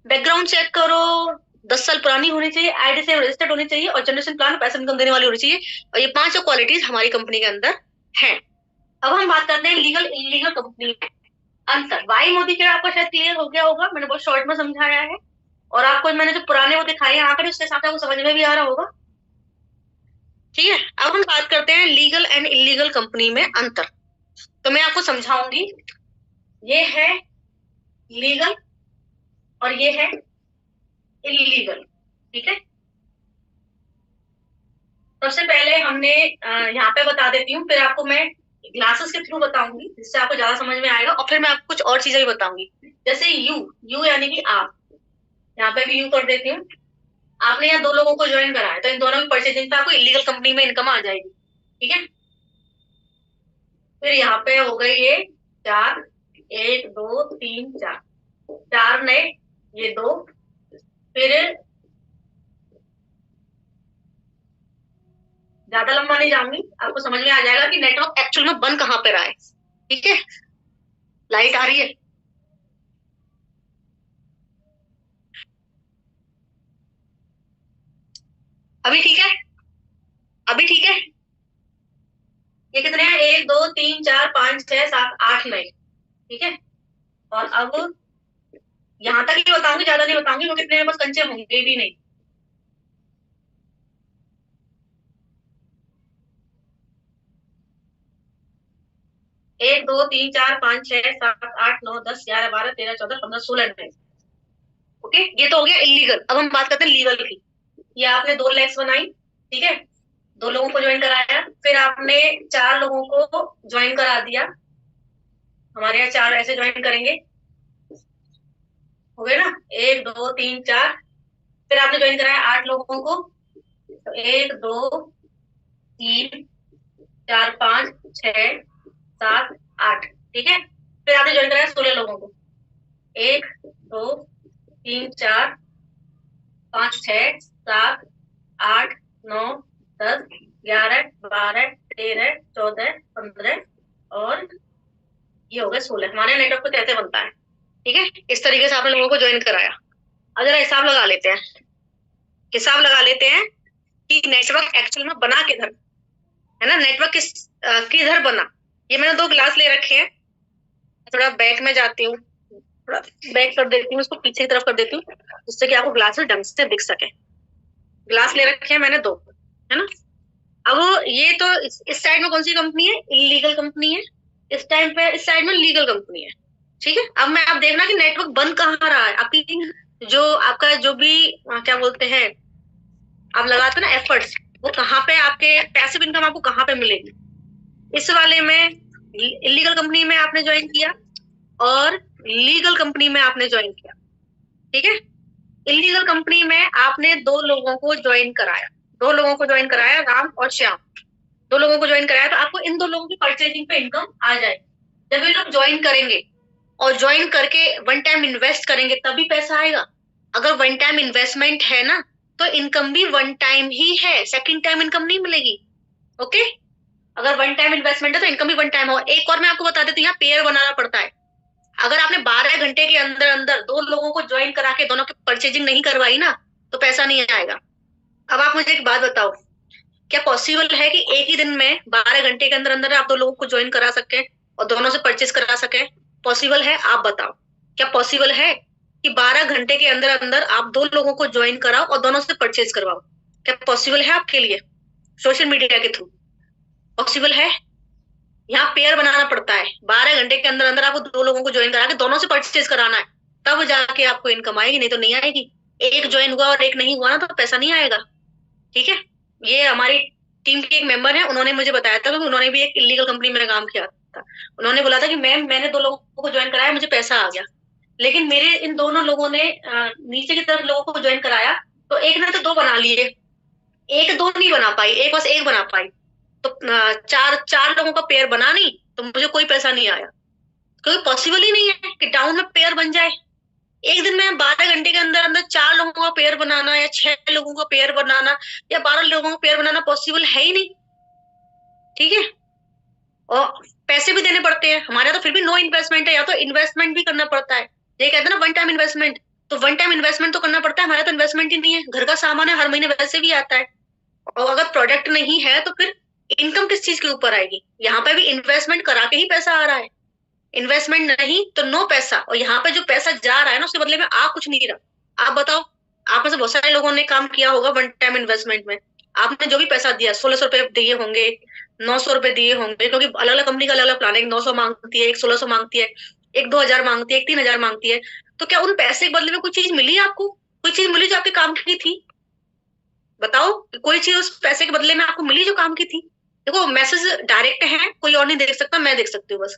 बैकग्राउंड चेक करो, 10 साल पुरानी होनी चाहिए, आईडी से रजिस्टर्ड होनी चाहिए, और जनरेशन प्लान पैसा इनकम देने वाली होनी चाहिए। और ये पांचों क्वालिटीज हमारी कंपनी के अंदर है। अब हम बात करते हैं लीगल इलीगल कंपनी में अंतर। वाई मोदी के आपको शायद क्लियर हो गया होगा, मैंने बहुत शॉर्ट में समझाया है। और आपको मैंने जो पुराने वो दिखाए हैं आंकड़े, उसके साथ आपको समझ में भी आ रहा होगा। ठीक है, अब हम बात करते हैं लीगल एंड इलीगल कंपनी में अंतर। तो मैं आपको समझाऊंगी। ये है लीगल और ये है इलीगल। ठीक है, सबसे पहले हमने यहाँ पे बता देती हूँ, फिर आपको मैं ग्लासेस के थ्रू बताऊंगी जिससे आपको ज्यादा समझ में आएगा, और फिर मैं आपको कुछ और चीजें भी बताऊंगी। जैसे यू, यू यानी कि आप, यहाँ पे भी यू कर देती हूँ। आपने यहाँ 2 लोगों को ज्वाइन करा है तो इन दोनों की परचेजिंग पे आपको इलीगल कंपनी में इनकम आ जाएगी। ठीक है, फिर यहाँ पे हो गई ये 4, 1 2 3 4, 4 नए, ये 2, फिर ज्यादा लंबा नहीं जाऊंगी, आपको समझ में आ जाएगा कि नेटवर्क एक्चुअल में बन कहाँ पे रहा है। ठीक है, लाइट आ रही है? अभी ठीक है? अभी ठीक है? ये कितने हैं? 1 2 3 4 5 6 7 8 नए। ठीक है, और अब यहाँ तक ही बताऊंगी, ज्यादा नहीं बताऊंगी क्योंकि इतने मेरे पास कंचे होंगे भी नहीं। एक 2 3 4 5 6 7 8 9 10 11 12 13 14 15 16 ओके, ये तो हो गया इलीगल। अब हम बात करते हैं लीगल की। ये आपने 2 लेग्स बनाई, ठीक है, 2 लोगों को ज्वाइन कराया, फिर आपने 4 लोगों को ज्वाइन करा दिया। हमारे यहाँ 4 ऐसे ज्वाइन करेंगे, हो गए ना? 1 2 3 4, फिर आपने ज्वाइन कराया 8 लोगों को, तो 1 2 3 4 5 6 7 8। ठीक है, फिर आपने ज्वाइन कराया 16 लोगों को, 1 2 3 4 5 6 7 8 9 10 11 12 13 14 15 और ये हो गए 16। हमारे नेटवर्क कुछ ऐसे बनता है। ठीक है, इस तरीके से आपने लोगों को ज्वाइन कराया। अब जरा हिसाब लगा लेते हैं, हिसाब लगा लेते हैं कि नेटवर्क एक्चुअल में बना किधर है ना, नेटवर्क किधर बना। ये मैंने 2 ग्लास ले रखे हैं, थोड़ा बैक में जाती हूँ, थोड़ा बैक कर देती हूँ, इसको पीछे की तरफ कर देती हूँ जिससे कि आपको ग्लास में ढंग से दिख सके। ग्लास ले रखे हैं मैंने 2, है ना। अब ये तो इस साइड में कौन सी कंपनी है? इलीगल कंपनी है। इस टाइम पे इस साइड में लीगल कंपनी है। ठीक है, अब मैं आप देखना कि नेटवर्क बन कहाँ रहा है। आपकी जो आपका जो भी क्या बोलते हैं, आप लगाते हो ना एफर्ट्स, वो कहाँ पे आपके पैसिव इनकम आपको कहाँ पे मिलेगी। इस वाले में इलीगल कंपनी में आपने ज्वाइन किया और लीगल कंपनी में आपने ज्वाइन किया। ठीक है, इलीगल कंपनी में आपने 2 लोगों को ज्वाइन कराया, 2 लोगों को ज्वाइन कराया, राम और श्याम, 2 लोगों को ज्वाइन कराया, तो आपको इन 2 लोगों की परचेजिंग पे इनकम आ जाएगी। जब ये लोग ज्वाइन करेंगे और ज्वाइन करके वन टाइम इन्वेस्ट करेंगे तभी पैसा आएगा। अगर वन टाइम इन्वेस्टमेंट है ना तो इनकम भी वन टाइम ही है, सेकंड टाइम इनकम नहीं मिलेगी। ओके, अगर वन टाइम इन्वेस्टमेंट है तो इनकम भी वन टाइम हो। एक और मैं आपको बता देती हूँ, यहाँ पेयर बनाना पड़ता है। अगर आपने 12 घंटे के अंदर अंदर 2 लोगों को ज्वाइन करा के दोनों की परचेजिंग नहीं करवाई ना तो पैसा नहीं आएगा। अब आप मुझे एक बात बताओ, क्या पॉसिबल है कि एक ही दिन में 12 घंटे के अंदर अंदर आप 2 लोगों को ज्वाइन करा सके और दोनों से परचेज करा सके? पॉसिबल है? आप बताओ, क्या पॉसिबल है कि 12 घंटे के अंदर अंदर आप 2 लोगों को ज्वाइन कराओ और दोनों से परचेज करवाओ? क्या पॉसिबल है आपके लिए सोशल मीडिया के थ्रू? पॉसिबल है? यहाँ पेयर बनाना पड़ता है, 12 घंटे के अंदर अंदर आपको 2 लोगों को ज्वाइन करा के दोनों से परचेज कराना है, तब जाके आपको इनकम आएगी, नहीं तो नहीं आएगी। एक ज्वाइन हुआ और एक नहीं हुआ ना तो पैसा नहीं आएगा। ठीक है, ये हमारी टीम के एक मेंबर है, उन्होंने मुझे बताया था, क्योंकि उन्होंने भी एक इलीगल कंपनी में काम किया था। उन्होंने बोला था कि मैम मैंने 2 लोगों को ज्वाइन कराया, मुझे पैसा आ गया, लेकिन मेरे इन दोनों लोगों ने नीचे की तरफ लोगों को ज्वाइन कराया, तो एक ने तो 2 बना लिए, एक 2 नहीं बना पाई, एक बस एक बना पाई, तो चार चार लोगों का पेयर बना नहीं, तो मुझे कोई पैसा नहीं आया, क्योंकि पॉसिबल ही नहीं है कि डाउन में पेयर बन जाए। एक दिन में 12 घंटे के अंदर अंदर 4 लोगों का पेयर बनाना या 6 लोगों का पेयर बनाना या 12 लोगों का पेयर बनाना पॉसिबल है ही नहीं। ठीक है, और पैसे भी देने पड़ते हैं, हमारे यहाँ तो फिर भी नो इन्वेस्टमेंट है, या तो इन्वेस्टमेंट भी करना पड़ता है, ये कहते हैं ना वन टाइम इन्वेस्टमेंट, तो वन टाइम इन्वेस्टमेंट तो करना पड़ता है, हमारा तो इन्वेस्टमेंट ही नहीं है, घर का सामान है, हर महीने वैसे भी आता है, और अगर प्रोडक्ट नहीं है तो फिर इनकम किस चीज के ऊपर आएगी? यहाँ पे भी इन्वेस्टमेंट करा के ही पैसा आ रहा है, इन्वेस्टमेंट नहीं तो नो पैसा, और यहाँ पे जो पैसा जा रहा है ना उसके बदले में आ कुछ नहीं रहा। आप बताओ, आप में से बहुत सारे लोगों ने काम किया होगा वन टाइम इन्वेस्टमेंट में, आपने जो भी पैसा दिया 1600 रुपए दिए होंगे, 900 रुपए दिए होंगे, क्योंकि अलग अलग कंपनी का अलग अलग प्लान है, 900 मांगती है, एक 1600 मांगती है, एक 2000 मांगती है, एक 3000 मांगती है, तो क्या उन पैसे के बदले में कोई चीज मिली आपको? कोई चीज मिली जो आपके काम की थी? बताओ, कोई चीज उस पैसे के बदले में आपको मिली जो काम की थी? देखो मैसेज डायरेक्ट है, कोई और नहीं देख सकता, मैं देख सकती हूँ बस।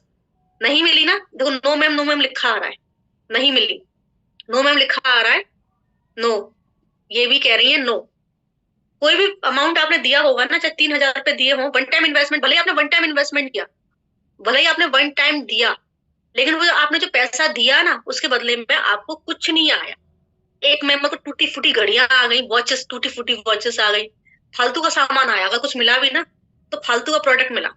नहीं मिली ना, देखो नो मैम, नो मैम लिखा आ रहा है, नहीं मिली, नो मैम लिखा आ रहा है, नो, ये भी कह रही है नो। कोई भी अमाउंट आपने दिया होगा ना, चाहे 3000 रुपए दिए हो, वन टाइम इन्वेस्टमेंट, भले ही आपने वन टाइम इन्वेस्टमेंट किया, भले ही आपने वन टाइम दिया, लेकिन वो आपने जो पैसा दिया ना उसके बदले में आपको कुछ नहीं आया। एक मेंबर को टूटी फूटी घड़ियां आ गई, वॉचेस, टूटी फूटी वॉचेस आ गई, फालतू का सामान आया, अगर कुछ मिला भी ना तो फालतू का प्रोडक्ट मिला।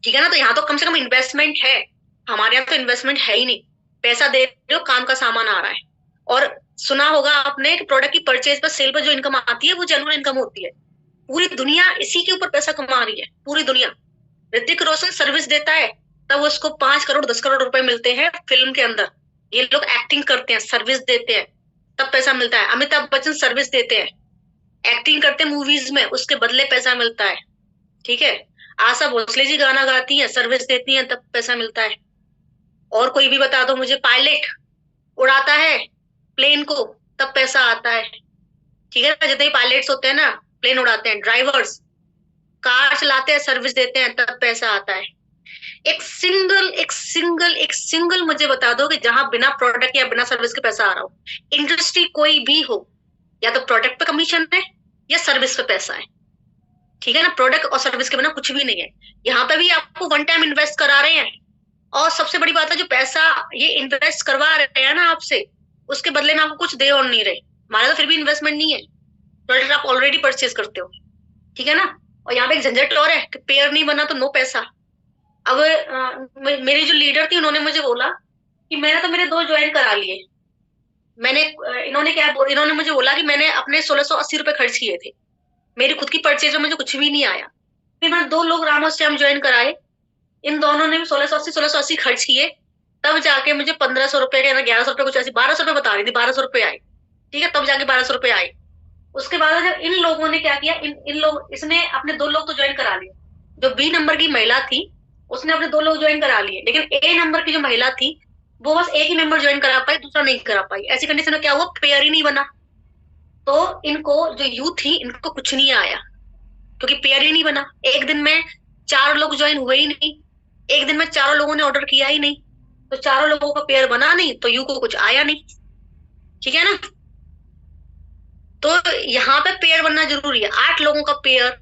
ठीक है ना, तो यहाँ तो कम से कम इन्वेस्टमेंट है, हमारे यहाँ तो इन्वेस्टमेंट है ही नहीं, पैसा दे रहे हो, काम का सामान आ रहा है। और सुना होगा आपने कि प्रोडक्ट की परचेज पर, सेल पर जो इनकम आती है वो जेन्युइन इनकम होती है, पूरी दुनिया इसी के ऊपर पैसा कमा रही है, पूरी दुनिया। ऋतिक रोशन सर्विस देता है तब उसको 5 करोड़ 10 करोड़ रुपए मिलते हैं फिल्म के अंदर, ये लोग एक्टिंग करते हैं, सर्विस देते हैं, तब पैसा मिलता है। अमिताभ बच्चन सर्विस देते हैं, एक्टिंग करते हैं मूवीज में, उसके बदले पैसा मिलता है। ठीक है, आशा भोसले जी गाना गाती हैं, सर्विस देती हैं, तब पैसा मिलता है। और कोई भी बता दो मुझे, पायलट उड़ाता है प्लेन को, तब पैसा आता है। ठीक है ना, जितने पायलट्स होते हैं ना, प्लेन उड़ाते हैं, ड्राइवर्स कार चलाते हैं, सर्विस देते हैं, तब पैसा आता है। एक सिंगल मुझे बता दो कि जहां बिना प्रोडक्ट या बिना सर्विस के पैसा आ रहा हो, इंडस्ट्री कोई भी हो, या तो प्रोडक्ट पे कमीशन है या सर्विस पे पैसा है। ठीक है ना, प्रोडक्ट और सर्विस के बिना कुछ भी नहीं है। यहाँ पे भी आपको वन टाइम इन्वेस्ट करा रहे हैं, और सबसे बड़ी बात है, जो पैसा ये इन्वेस्ट करवा रहे हैं ना आपसे, उसके बदले में आपको कुछ दे और नहीं रहे। हमारा तो फिर भी इन्वेस्टमेंट नहीं है, प्रोडक्ट आप ऑलरेडी परचेज करते हो। ठीक है ना, और यहाँ पे एक झंझट और है कि पेयर नहीं बना तो नो पैसा। अब मेरी जो लीडर थी उन्होंने मुझे बोला कि मैंने तो मेरे 2 ज्वाइन करा लिए, मैंने इन्होंने मुझे बोला कि मैंने अपने 1680 रुपए खर्च किए थे, मेरी खुद की परचेज में मुझे कुछ भी नहीं आया। फिर मैंने 2 लोग रामो श्याम ज्वाइन कराए, इन दोनों ने भी 1680 खर्च किए, तब जाके मुझे 1500 रुपए के 1100 रुपए कुछ ऐसी, 1200 रुपए बता रही थी, 1200 रुपए आए। ठीक है, तब जाके 1200 रुपए आए। उसके बाद जब इन लोगों ने क्या किया, इन लोग, इसने अपने 2 लोग तो ज्वाइन करा लिए, जो बी नंबर की महिला थी उसने अपने 2 लोग ज्वाइन करा लिए, लेकिन ए नंबर की जो महिला थी वो बस एक ही मेंबर ज्वाइन करा पाई, दूसरा नहीं करा पाई। ऐसी कंडीशन में क्या हुआ, पेयर ही नहीं बना, तो इनको जो यूथ थी इनको कुछ नहीं आया, क्योंकि पेयर ही नहीं बना। एक दिन में 4 लोग ज्वाइन हुए ही नहीं, एक दिन में 4 लोगों ने ऑर्डर किया ही नहीं, तो 4 लोगों का पेयर बना नहीं, तो यू को कुछ आया नहीं। ठीक है ना, तो यहाँ पे पेयर बनना जरूरी है, 8 लोगों का पेयर,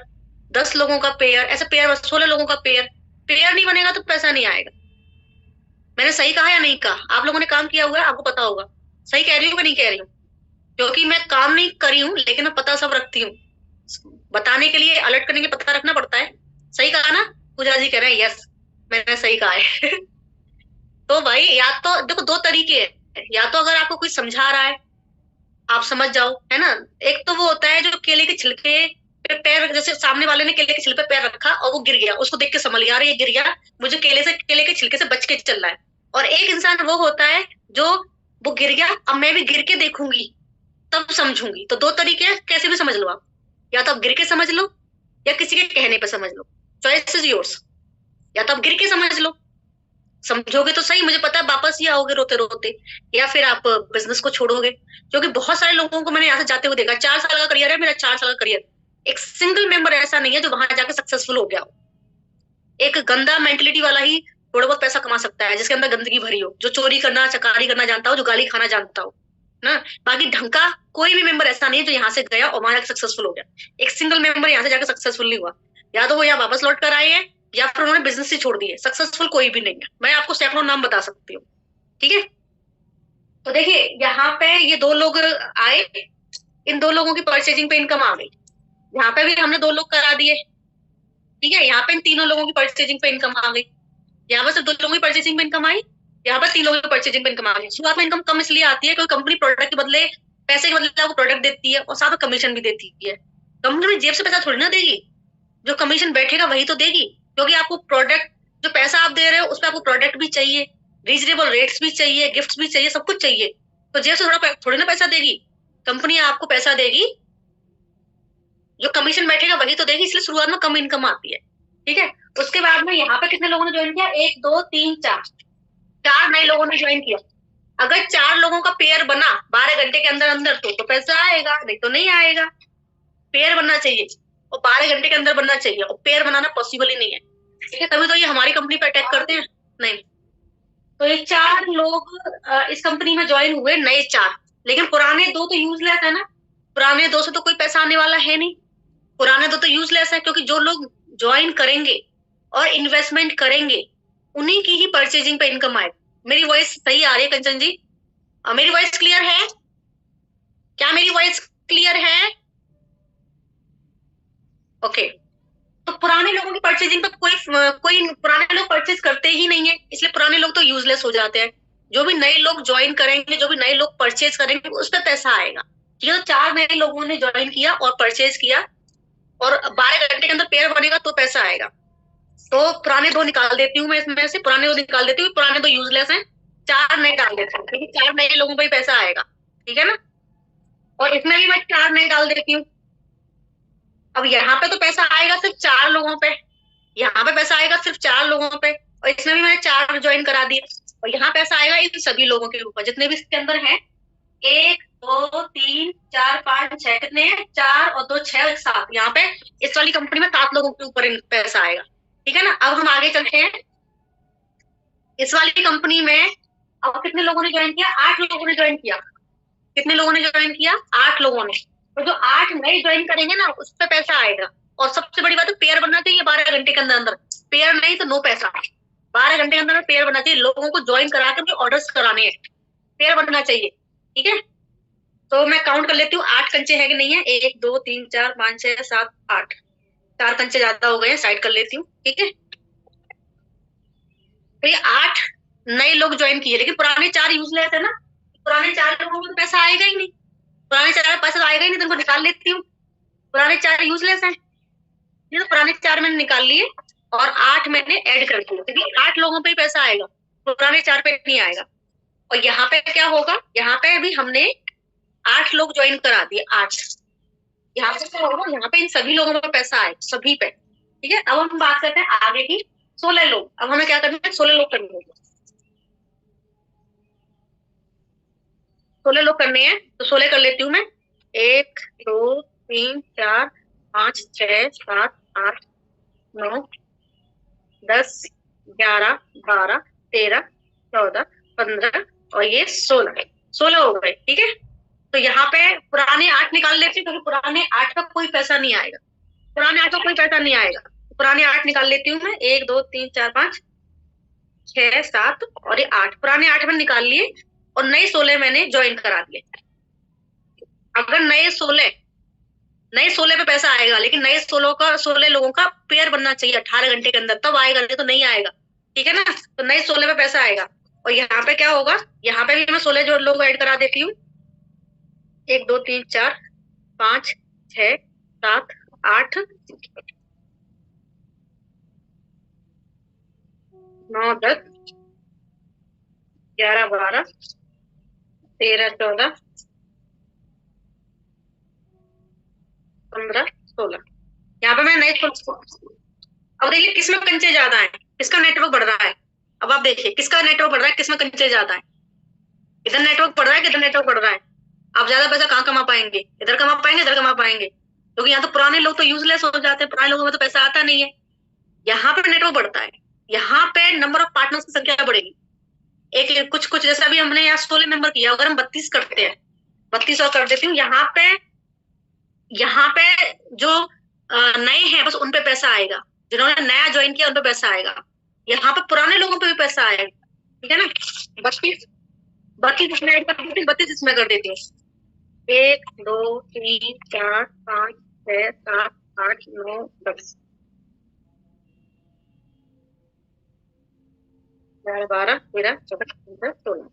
10 लोगों का पेयर, ऐसे पेयर 16 लोगों का पेयर। पेयर नहीं बनेगा तो पैसा नहीं आएगा। मैंने सही कहा या नहीं कहा? आप लोगों ने काम किया हुआ है, आपको पता होगा सही कह रही हूँ कि नहीं कह रही हूँ, क्योंकि मैं काम नहीं करी हूँ लेकिन मैं पता सब रखती हूँ, बताने के लिए, अलर्ट करने के लिए पता रखना पड़ता है। सही कहा ना? पूजा जी कह रहे हैं यस, मैंने सही कहा है। तो भाई, या तो देखो 2 तरीके हैं, या तो अगर आपको कोई समझा रहा है आप समझ जाओ, है ना। एक तो वो होता है जो केले के छिलके पे पैर, जैसे सामने वाले ने केले के छिलके पे पैर रखा और वो गिर गया, उसको देख के समझ लिया अरे ये गिर गया, मुझे केले के छिलके से बच के चलना है। और एक इंसान वो होता है जो, वो गिर गया, अब मैं भी गिर के देखूंगी तब समझूंगी। तो 2 तरीके हैं, कैसे भी समझ लो आप, या तो आप गिर के समझ लो या किसी के कहने पे समझ लो, चॉइस इज योर्स। या तो आप गिर के समझ लो, समझोगे तो सही, मुझे पता है वापस ही आओगे रोते रोते, या फिर आप बिजनेस को छोड़ोगे। क्योंकि बहुत सारे लोगों को मैंने यहाँ से जाते हुए देखा, 4 साल का करियर है मेरा, 4 साल का करियर, एक सिंगल मेंबर ऐसा नहीं है जो वहां जाके सक्सेसफुल हो गया हो। एक गंदा मेंटेलिटी वाला ही थोड़ा बहुत पैसा कमा सकता है, जिसके अंदर गंदगी भरी हो, जो चोरी करना चकारी करना जानता हो, जो गाली खाना जानता हो ना। बाकी ढंग का कोई भी मेंबर ऐसा नहीं है जो यहाँ से गया और वहां जाकर सक्सेसफुल हो गया। एक सिंगल मेंबर यहाँ से जाकर सक्सेसफुल नहीं हुआ, या तो वो यहाँ वापस लौट कर आए हैं, या फिर उन्होंने बिजनेस ही छोड़ दिए। सक्सेसफुल कोई भी नहीं है, मैं आपको सैकड़ों नाम बता सकती हूँ। ठीक है, तो देखिए यहाँ पे ये 2 लोग आए, इन 2 लोगों की परचेजिंग पे इनकम आ गई। यहाँ पे भी हमने 2 लोग करा दिए। ठीक है, यहाँ पे इन तीनों लोगों की परचेजिंग पे इनकम आ गई। यहाँ पर सिर्फ 2 लोगों की परचेजिंग पे इनकम आई, यहाँ पर 3 लोगों की परचेजिंग पे इनकम आ गई। शुरुआत में इनकम कम इसलिए आती है क्योंकि कंपनी प्रोडक्ट के बदले, पैसे के बदले आपको प्रोडक्ट देती है और साथ में कमीशन भी देती है। कंपनी में जेब से पैसा थोड़ी ना देगी, जो कमीशन बैठेगा वही तो देगी। क्योंकि आपको प्रोडक्ट, जो पैसा आप दे रहे हो उसमें आपको प्रोडक्ट भी चाहिए, रीजनेबल रेट्स भी चाहिए, गिफ्ट भी चाहिए, सब कुछ चाहिए। तो जेब से थोड़ी ना पैसा देगी, कंपनी आपको पैसा देगी, जो कमीशन बैठेगा वही तो देगी, इसलिए शुरुआत में कम इनकम आती है। ठीक है, उसके बाद में यहाँ पे कितने लोगों ने ज्वाइन किया, 1 2 3 4, 4 नए लोगों ने ज्वाइन किया। अगर 4 लोगों का पेयर बना 12 घंटे के अंदर अंदर तो पैसा आएगा, नहीं तो नहीं आएगा। पेयर बनना चाहिए और 12 घंटे के अंदर बनना चाहिए, और पेयर बनाना पॉसिबल ही नहीं है। ठीक है, तभी तो ये हमारी कंपनी पे अटैक करते हैं। नहीं, तो ये 4 लोग इस कंपनी में ज्वाइन हुए, नए 4। लेकिन पुराने 2 तो यूजलेस है ना, पुराने 2 से तो कोई पैसा आने वाला है नहीं। पुराने 2 तो यूजलेस है, क्योंकि जो लोग ज्वाइन करेंगे और इन्वेस्टमेंट करेंगे उन्हीं की ही परचेजिंग पे इनकम आएगी। मेरी वॉइस सही आ रही है कंचन जी? मेरी वॉइस क्लियर है क्या? मेरी वॉइस क्लियर है? ओके, तो पुराने लोगों की परचेजिंग पे कोई पुराने लोग परचेज करते ही नहीं है, इसलिए पुराने लोग तो यूजलेस हो जाते हैं। जो भी नए लोग ज्वाइन करेंगे, जो भी नए लोग परचेज करेंगे, उस पर पैसा आएगा। ठीक है, तो 4 नए लोगों ने ज्वाइन किया और परचेज किया, और 12 घंटे के अंदर पेयर बनेगा तो पैसा आएगा। तो पुराने 2 निकाल देती हूँ मैं इसमें से, पुराने 2 निकाल देती हूँ, पुराने 2 यूजलेस हैं, 4 नए डाल देती हूँ, क्योंकि 4 नए लोगों पर ही पैसा आएगा। ठीक है ना, और इसमें भी मैं 4 नए डाल देती हूँ। अब यहाँ पे तो पैसा आएगा सिर्फ 4 लोगों पे, यहाँ पे पैसा आएगा सिर्फ 4 लोगों पे, और इसमें भी मैंने 4 ज्वाइन करा दिए, और यहाँ पैसा आएगा इन सभी लोगों के ऊपर जितने भी इसके अंदर हैं। 1 2 3 4 5 6, कितने हैं? 4 और 2 6 और 7। यहाँ पे इस वाली कंपनी में 7 लोगों के ऊपर पैसा आएगा। ठीक है ना, अब हम आगे चलते हैं। इस वाली कंपनी में अब कितने लोगों ने ज्वाइन किया? 8 लोगों ने ज्वाइन किया। कितने लोगों ने ज्वाइन किया? 8 लोगों ने। तो जो 8 नए ज्वाइन करेंगे ना, उस पर पैसा आएगा। और सबसे बड़ी बात है, पेयर बनना चाहिए 12 घंटे के अंदर अंदर। पेयर नहीं तो नो पैसा। 12 घंटे के अंदर पेयर बनना चाहिए, लोगों को ज्वाइन करा के ऑर्डर्स कराने हैं, पेयर बनना चाहिए। ठीक है, तो मैं काउंट कर लेती हूँ 8 कंचे है कि नहीं है। 1 2 3 4 5 6 7 8, 4 कंचे ज्यादा हो गए हैं, साइड कर लेती हूँ। ठीक है, तो ये 8 नए लोग ज्वाइन किए, लेकिन पुराने 4 यूजलेस है ना, पुराने 4 लोगों को तो पैसा आएगा ही नहीं, पुराने 4 पैसा तो आएगा ही नहीं, तो उनको निकाल लेती हूँ। पुराने 4 यूजलेस हैं, ये तो पुराने 4 मैंने निकाल लिए और 8 मैंने ऐड कर दिए, क्योंकि 8 लोगों पे ही पैसा आएगा, पुराने 4 पे नहीं आएगा। और यहाँ पे क्या होगा, यहाँ पे भी हमने 8 लोग ज्वाइन करा दिए, 8। यहाँ पे क्या होगा, यहाँ पे इन सभी लोगों पे पैसा आएगा, सभी पे। ठीक है, अब हम बात करते हैं आगे की। 16 लोग, अब हमें क्या करना है, 16 लोग करने हैं। 16 लोग करने हैं, तो 16 कर लेती हूँ मैं। 1 2 3 4 5 6 7 8 9 10 11 12 13 14 15 और ये 16 हो गए। ठीक है, तो यहाँ पे पुराने 8 निकाल लेते हैं, क्योंकि पुराने 8 का कोई पैसा नहीं आएगा, पुराने 8 का कोई पैसा नहीं आएगा। पुराने 8 निकाल लेती हूँ मैं। 1 2 3 4 5 6 7 और ये 8, पुराने 8 मैंने निकाल लिए और नए 16 मैंने ज्वाइन करा दिए। अगर नए 16 पे पैसा आएगा, लेकिन नए 16 लोगों का पेयर बनना चाहिए 18 घंटे के अंदर, तब आएगा, नहीं तो नहीं आएगा। ठीक है ना, तो नए 16 पे पैसा आएगा। और यहाँ पे क्या होगा, यहाँ पे भी मैं 16 जो लोग ऐड करा देती हूँ। 1 2 3 4 5 6 7 8 9 10 11 12 13 14 15 16, यहाँ पे मैं नए। अब देखिए किसमें कंचे ज्यादा हैं, किसका नेटवर्क बढ़ रहा है? अब आप देखिए किसका नेटवर्क बढ़ रहा है, किसमें कंचे ज्यादा है। इधर नेटवर्क बढ़ रहा है कि इधर नेटवर्क बढ़ रहा है? आप ज्यादा पैसा कहाँ कमा पाएंगे? इधर कमा पाएंगे, इधर कमा पाएंगे? क्योंकि यहाँ तो पुराने लोग तो यूजलेस हो जाते हैं, पुराने लोगों में तो पैसा आता नहीं है। यहाँ पे नेटवर्क बढ़ता है, यहाँ पे नंबर ऑफ पार्टनर्स की संख्या बढ़ेगी। एक कुछ कुछ जैसा भी हमने यहाँ 16 मेंबर किया, अगर हम 32 करते हैं, 32 और कर देती हूँ, यहाँ पे जो नए हैं बस उन पे पैसा आएगा, जिन्होंने नया ज्वाइन किया उन पे पैसा आएगा। यहाँ पे पुराने लोगों पे भी पैसा आएगा, ठीक है ना। 32 32 इसमें ऐड कर देती हूँ, 32 इसमें कर देती हूँ। 1 2 3 4 5 6 7 8 9 10 11 12 13 14 15 16,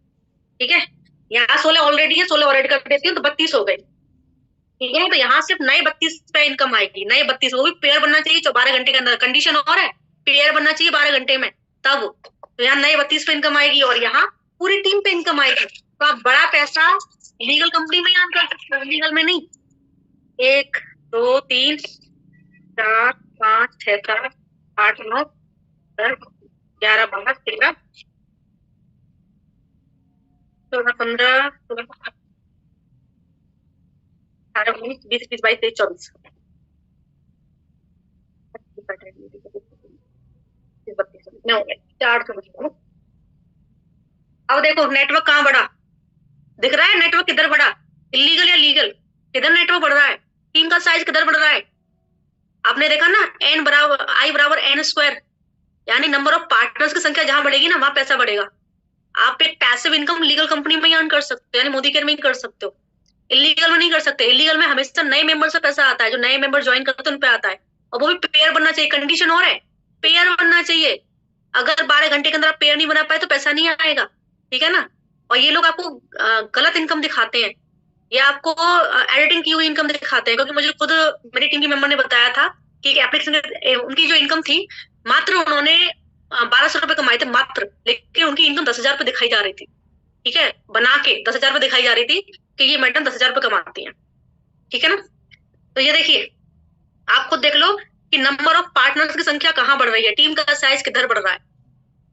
ठीक है। यहाँ 16 ऑलरेडी है, 16 और ऐड कर देती हूँ तो 32 हो गई, ठीक है। तो यहाँ सिर्फ नए 32 पे इनकम आएगी, नए 32, वो भी पेयर बनना चाहिए 12 घंटे के अंदर, कंडीशन और है पेयर बनना चाहिए 12 घंटे में, तब तो यहाँ नए 32 पे इनकम आएगी और यहाँ पूरी टीम पे इनकम आएगी। तो आप बड़ा पैसा लीगल कंपनी में अर्न कर सकते हो, लीगल में नहीं। 1 2 3 4 5 6 7 8 9 10 11 12 13 14 15 16 18 19 20 21 22 23 24 400। अब देखो नेटवर्क कहाँ बढ़ा, दिख रहा है नेटवर्क किधर बढ़ा, इलीगल या लीगल, किधर नेटवर्क बढ़ रहा है, टीम का साइज किधर बढ़ रहा है। आपने देखा ना n बराबर i बराबर n स्क्वायर, यानी नंबर ऑफ पार्टनर्स की संख्या जहां बढ़ेगी ना वहां पैसा बढ़ेगा। आप एक पैसिव इनकम लीगल कंपनी में ही अर्न कर सकते हो, यानी मोदी केयर में ही कर सकते हो, इलीगल में नहीं कर सकते। इलीगल में हमेशा नए मेंबर से पैसा आता है, जो नए मेंबर ज्वाइन करते हैं उन पे आता है, और वो भी पेयर बनना चाहिए, कंडीशन और है पेयर बनना चाहिए। अगर 12 घंटे के अंदर आप पेयर नहीं बना पाए तो पैसा नहीं आएगा, ठीक है ना। और ये लोग आपको गलत इनकम दिखाते हैं, ये आपको एडिटिंग की हुई इनकम दिखाते हैं, क्योंकि मुझे खुद मेरी टीम के मेंबर ने बताया था कि एप्लीकेशन उनकी जो इनकम थी मात्र उन्होंने 1200 रुपए कमाए थे मात्र, लेकिन उनकी इनकम 10,000 रुपए दिखाई जा रही थी, ठीक है, बना के 10,000 रुपए दिखाई जा रही थी कि ये मैडम 10,000 रुपए कमाती हैं, ठीक है ना। तो ये देखिए आप खुद देख लो कि नंबर ऑफ पार्टनर्स की संख्या कहाँ बढ़ रही है, टीम का साइज किधर बढ़ रहा है।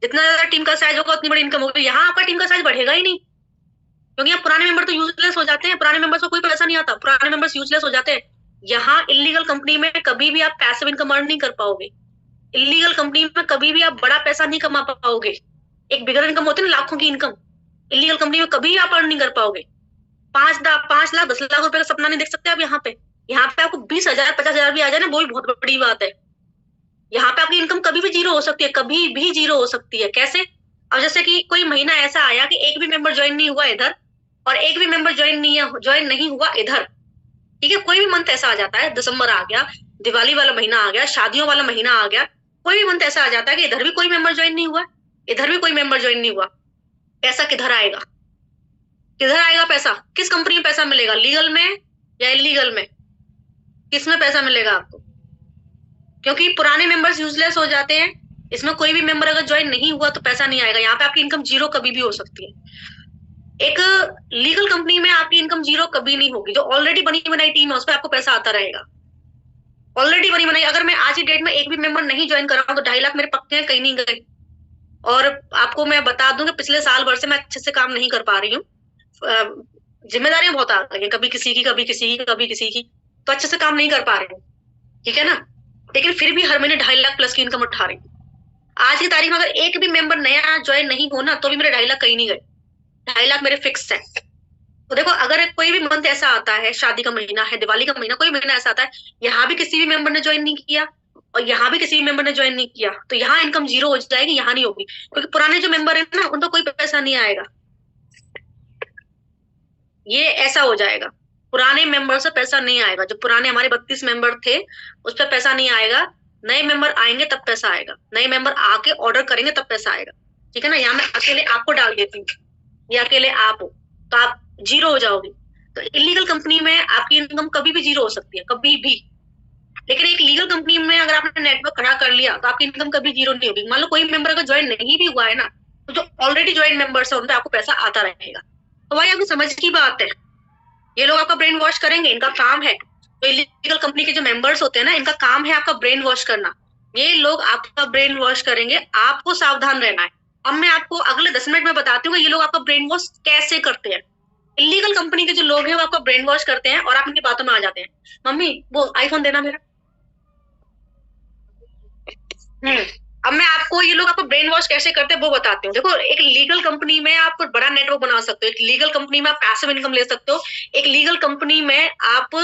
जितना ज्यादा टीम का साइज होगा उतनी बड़ी इनकम होगी। यहाँ आपका टीम का साइज बढ़ेगा ही नहीं, क्योंकि यहाँ पुराने मेंबर तो यूजलेस हो जाते हैं, पुराने मेंबर्स को कोई पैसा नहीं आता, पुराने मेंबर्स यूजलेस हो जाते हैं। यहाँ इलीगल कंपनी में कभी भी आप पैसिव इनकम अर्न नहीं कर पाओगे, इलीगल कंपनी में कभी भी आप बड़ा पैसा नहीं कमा पाओगे। एक बिगर इनकम होती है ना, लाखों की इनकम, इलीगल कंपनी में कभी आप अर्न नहीं कर पाओगे। 5 लाख 10 लाख रुपए का सपना नहीं देख सकते आप यहाँ पे। यहाँ पे आपको 20,000 50,000 भी आ जाए ना, वो भी बहुत बड़ी बात है। यहाँ पे आपकी इनकम कभी भी जीरो हो सकती है, कभी भी जीरो हो सकती है। कैसे? अब जैसे कि कोई महीना ऐसा आया कि एक भी मेंबर ज्वाइन नहीं हुआ इधर, और एक भी मेंबर ज्वाइन नहीं हुआ इधर, ठीक है। कोई भी मंथ ऐसा आ जाता है, दिसंबर आ गया, दिवाली वाला महीना आ गया, शादियों वाला महीना आ गया, कोई भी मंथ ऐसा आ जाता है कि इधर भी कोई मेंबर ज्वाइन नहीं हुआ, इधर भी कोई मेंबर ज्वाइन नहीं हुआ, पैसा किधर आएगा? किधर आएगा पैसा? किस कंपनी में पैसा मिलेगा, लीगल में या इलीगल में? किस में पैसा मिलेगा आपको? क्योंकि पुराने मेंबर्स यूजलेस हो जाते हैं, इसमें कोई भी मेंबर अगर ज्वाइन नहीं हुआ तो पैसा नहीं आएगा। यहाँ पे आपकी इनकम जीरो कभी भी हो सकती है। एक लीगल कंपनी में आपकी इनकम जीरो कभी नहीं होगी। जो ऑलरेडी बनी बनाई टीम है उस पर आपको पैसा आता रहेगा, ऑलरेडी बनी बनाई। अगर मैं आज की डेट में एक भी मेंबर नहीं ज्वाइन कर रहा हूँ तो 2.5 लाख मेरे पक्के हैं, कहीं नहीं गए। और आपको मैं बता दूं कि पिछले साल भर से मैं अच्छे से काम नहीं कर पा रही हूँ, जिम्मेदारियां बहुत आ गई, कभी किसी की कभी किसी की कभी किसी की, तो अच्छे से काम नहीं कर पा रही हूँ, ठीक है ना। लेकिन फिर भी हर महीने 2.5 लाख प्लस की इनकम उठा रही हूँ। आज की तारीख में अगर एक भी मेंबर नया ज्वाइन नहीं होना तो भी मेरे 2.5 लाख कहीं नहीं गए, 2.5 लाख मेरे फिक्स है। तो देखो अगर कोई भी मंथ ऐसा आता है, शादी का महीना है, दिवाली का महीना, कोई महीना ऐसा आता है, यहाँ भी किसी भी मेंबर ने ज्वाइन नहीं किया और यहाँ भी किसी भी मेंबर ने ज्वाइन नहीं किया, तो यहाँ इनकम जीरो हो जाएगी, यहाँ नहीं होगी, क्योंकि पुराने जो मेंबर है ना उन पर कोई पैसा नहीं आएगा। ये ऐसा हो जाएगा, पुराने मेंबर से पैसा नहीं आएगा। जो पुराने हमारे 32 मेंबर थे उस पर पैसा नहीं आएगा, नए मेंबर आएंगे तब पैसा आएगा, नए मेंबर आके ऑर्डर करेंगे तब पैसा आएगा, ठीक है ना। यहाँ मैं अकेले आपको डाल देती हूँ, ये अकेले आप हो तो आप जीरो हो जाओगे। तो इलीगल कंपनी में आपकी इनकम कभी भी जीरो हो सकती है, कभी भी। लेकिन एक लीगल कंपनी में अगर आपने नेटवर्क खड़ा कर लिया तो आपकी इनकम कभी जीरो नहीं होगी। मान लो कोई मेंबर अगर ज्वाइन नहीं भी हुआ है ना, तो जो ऑलरेडी ज्वाइन मेंबर्स है उन पर आपको पैसा आता रहेगा। तो भाई आपकी समझ की बात है, ये लोग आपका ब्रेन वॉश करेंगे, इनका काम है। तो इलीगल कंपनी के जो मेंबर्स होते हैं ना, इनका काम है आपका ब्रेन वॉश करना। ये लोग आपका ब्रेन वॉश करेंगे, आपको सावधान रहना है। अब मैं आपको अगले 10 मिनट में बताती हूँ कि ये लोग आपका ब्रेन वॉश कैसे करते हैं। इलीगल कंपनी के जो लोग हैं वो आपका ब्रेन वॉश करते हैं और आप इनकी बातों में आ जाते हैं। मम्मी वो आईफोन देना मेरा। अब मैं आपको ये लोग आपको ब्रेन वॉश कैसे करते हैं वो बताती हूँ। देखो, एक लीगल कंपनी में आप बड़ा नेटवर्क बना सकते हो, एक लीगल कंपनी में आप पैसिव इनकम ले सकते हो, एक लीगल कंपनी में आप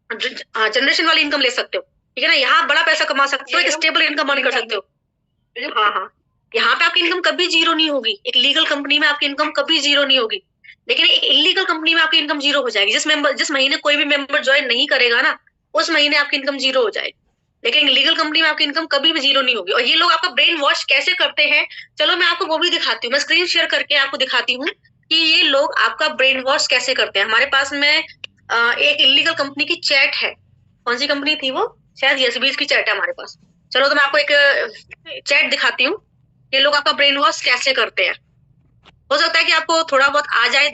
जनरेशन वाली इनकम ले सकते हो, ठीक है ना। यहाँ बड़ा पैसा कमा सकते हो, एक स्टेबल इनकम अर्न कर सकते हो। हाँ हाँ, यहाँ पे आपकी इनकम कभी जीरो नहीं होगी। एक लीगल कंपनी में आपकी इनकम कभी जीरो नहीं होगी, लेकिन एक इलीगल कंपनी में आपकी इनकम जीरो हो जाएगी। जिस महीने कोई भी मेंबर ज्वाइन नहीं करेगा ना, उस महीने आपकी इनकम जीरो हो जाएगी। लेकिन लीगल कंपनी में आपकी इनकम कभी भी जीरो नहीं होगी। और ये लोग आपका ब्रेन वॉश कैसे करते हैं, चलो मैं आपको वो भी दिखाती हूँ। मैं स्क्रीन शेयर करके आपको दिखाती हूँ कि ये लोग आपका ब्रेन वॉश कैसे करते हैं। हमारे पास में एक इलीगल कंपनी की चैट है। कौन सी कंपनी थी वो? शायद यस की चैट है हमारे पास। चलो तो मैं आपको एक चैट दिखाती हूँ, ये लोग आपका ब्रेन वॉश कैसे करते हैं। हो सकता है कि आपको थोड़ा बहुत आ जाए।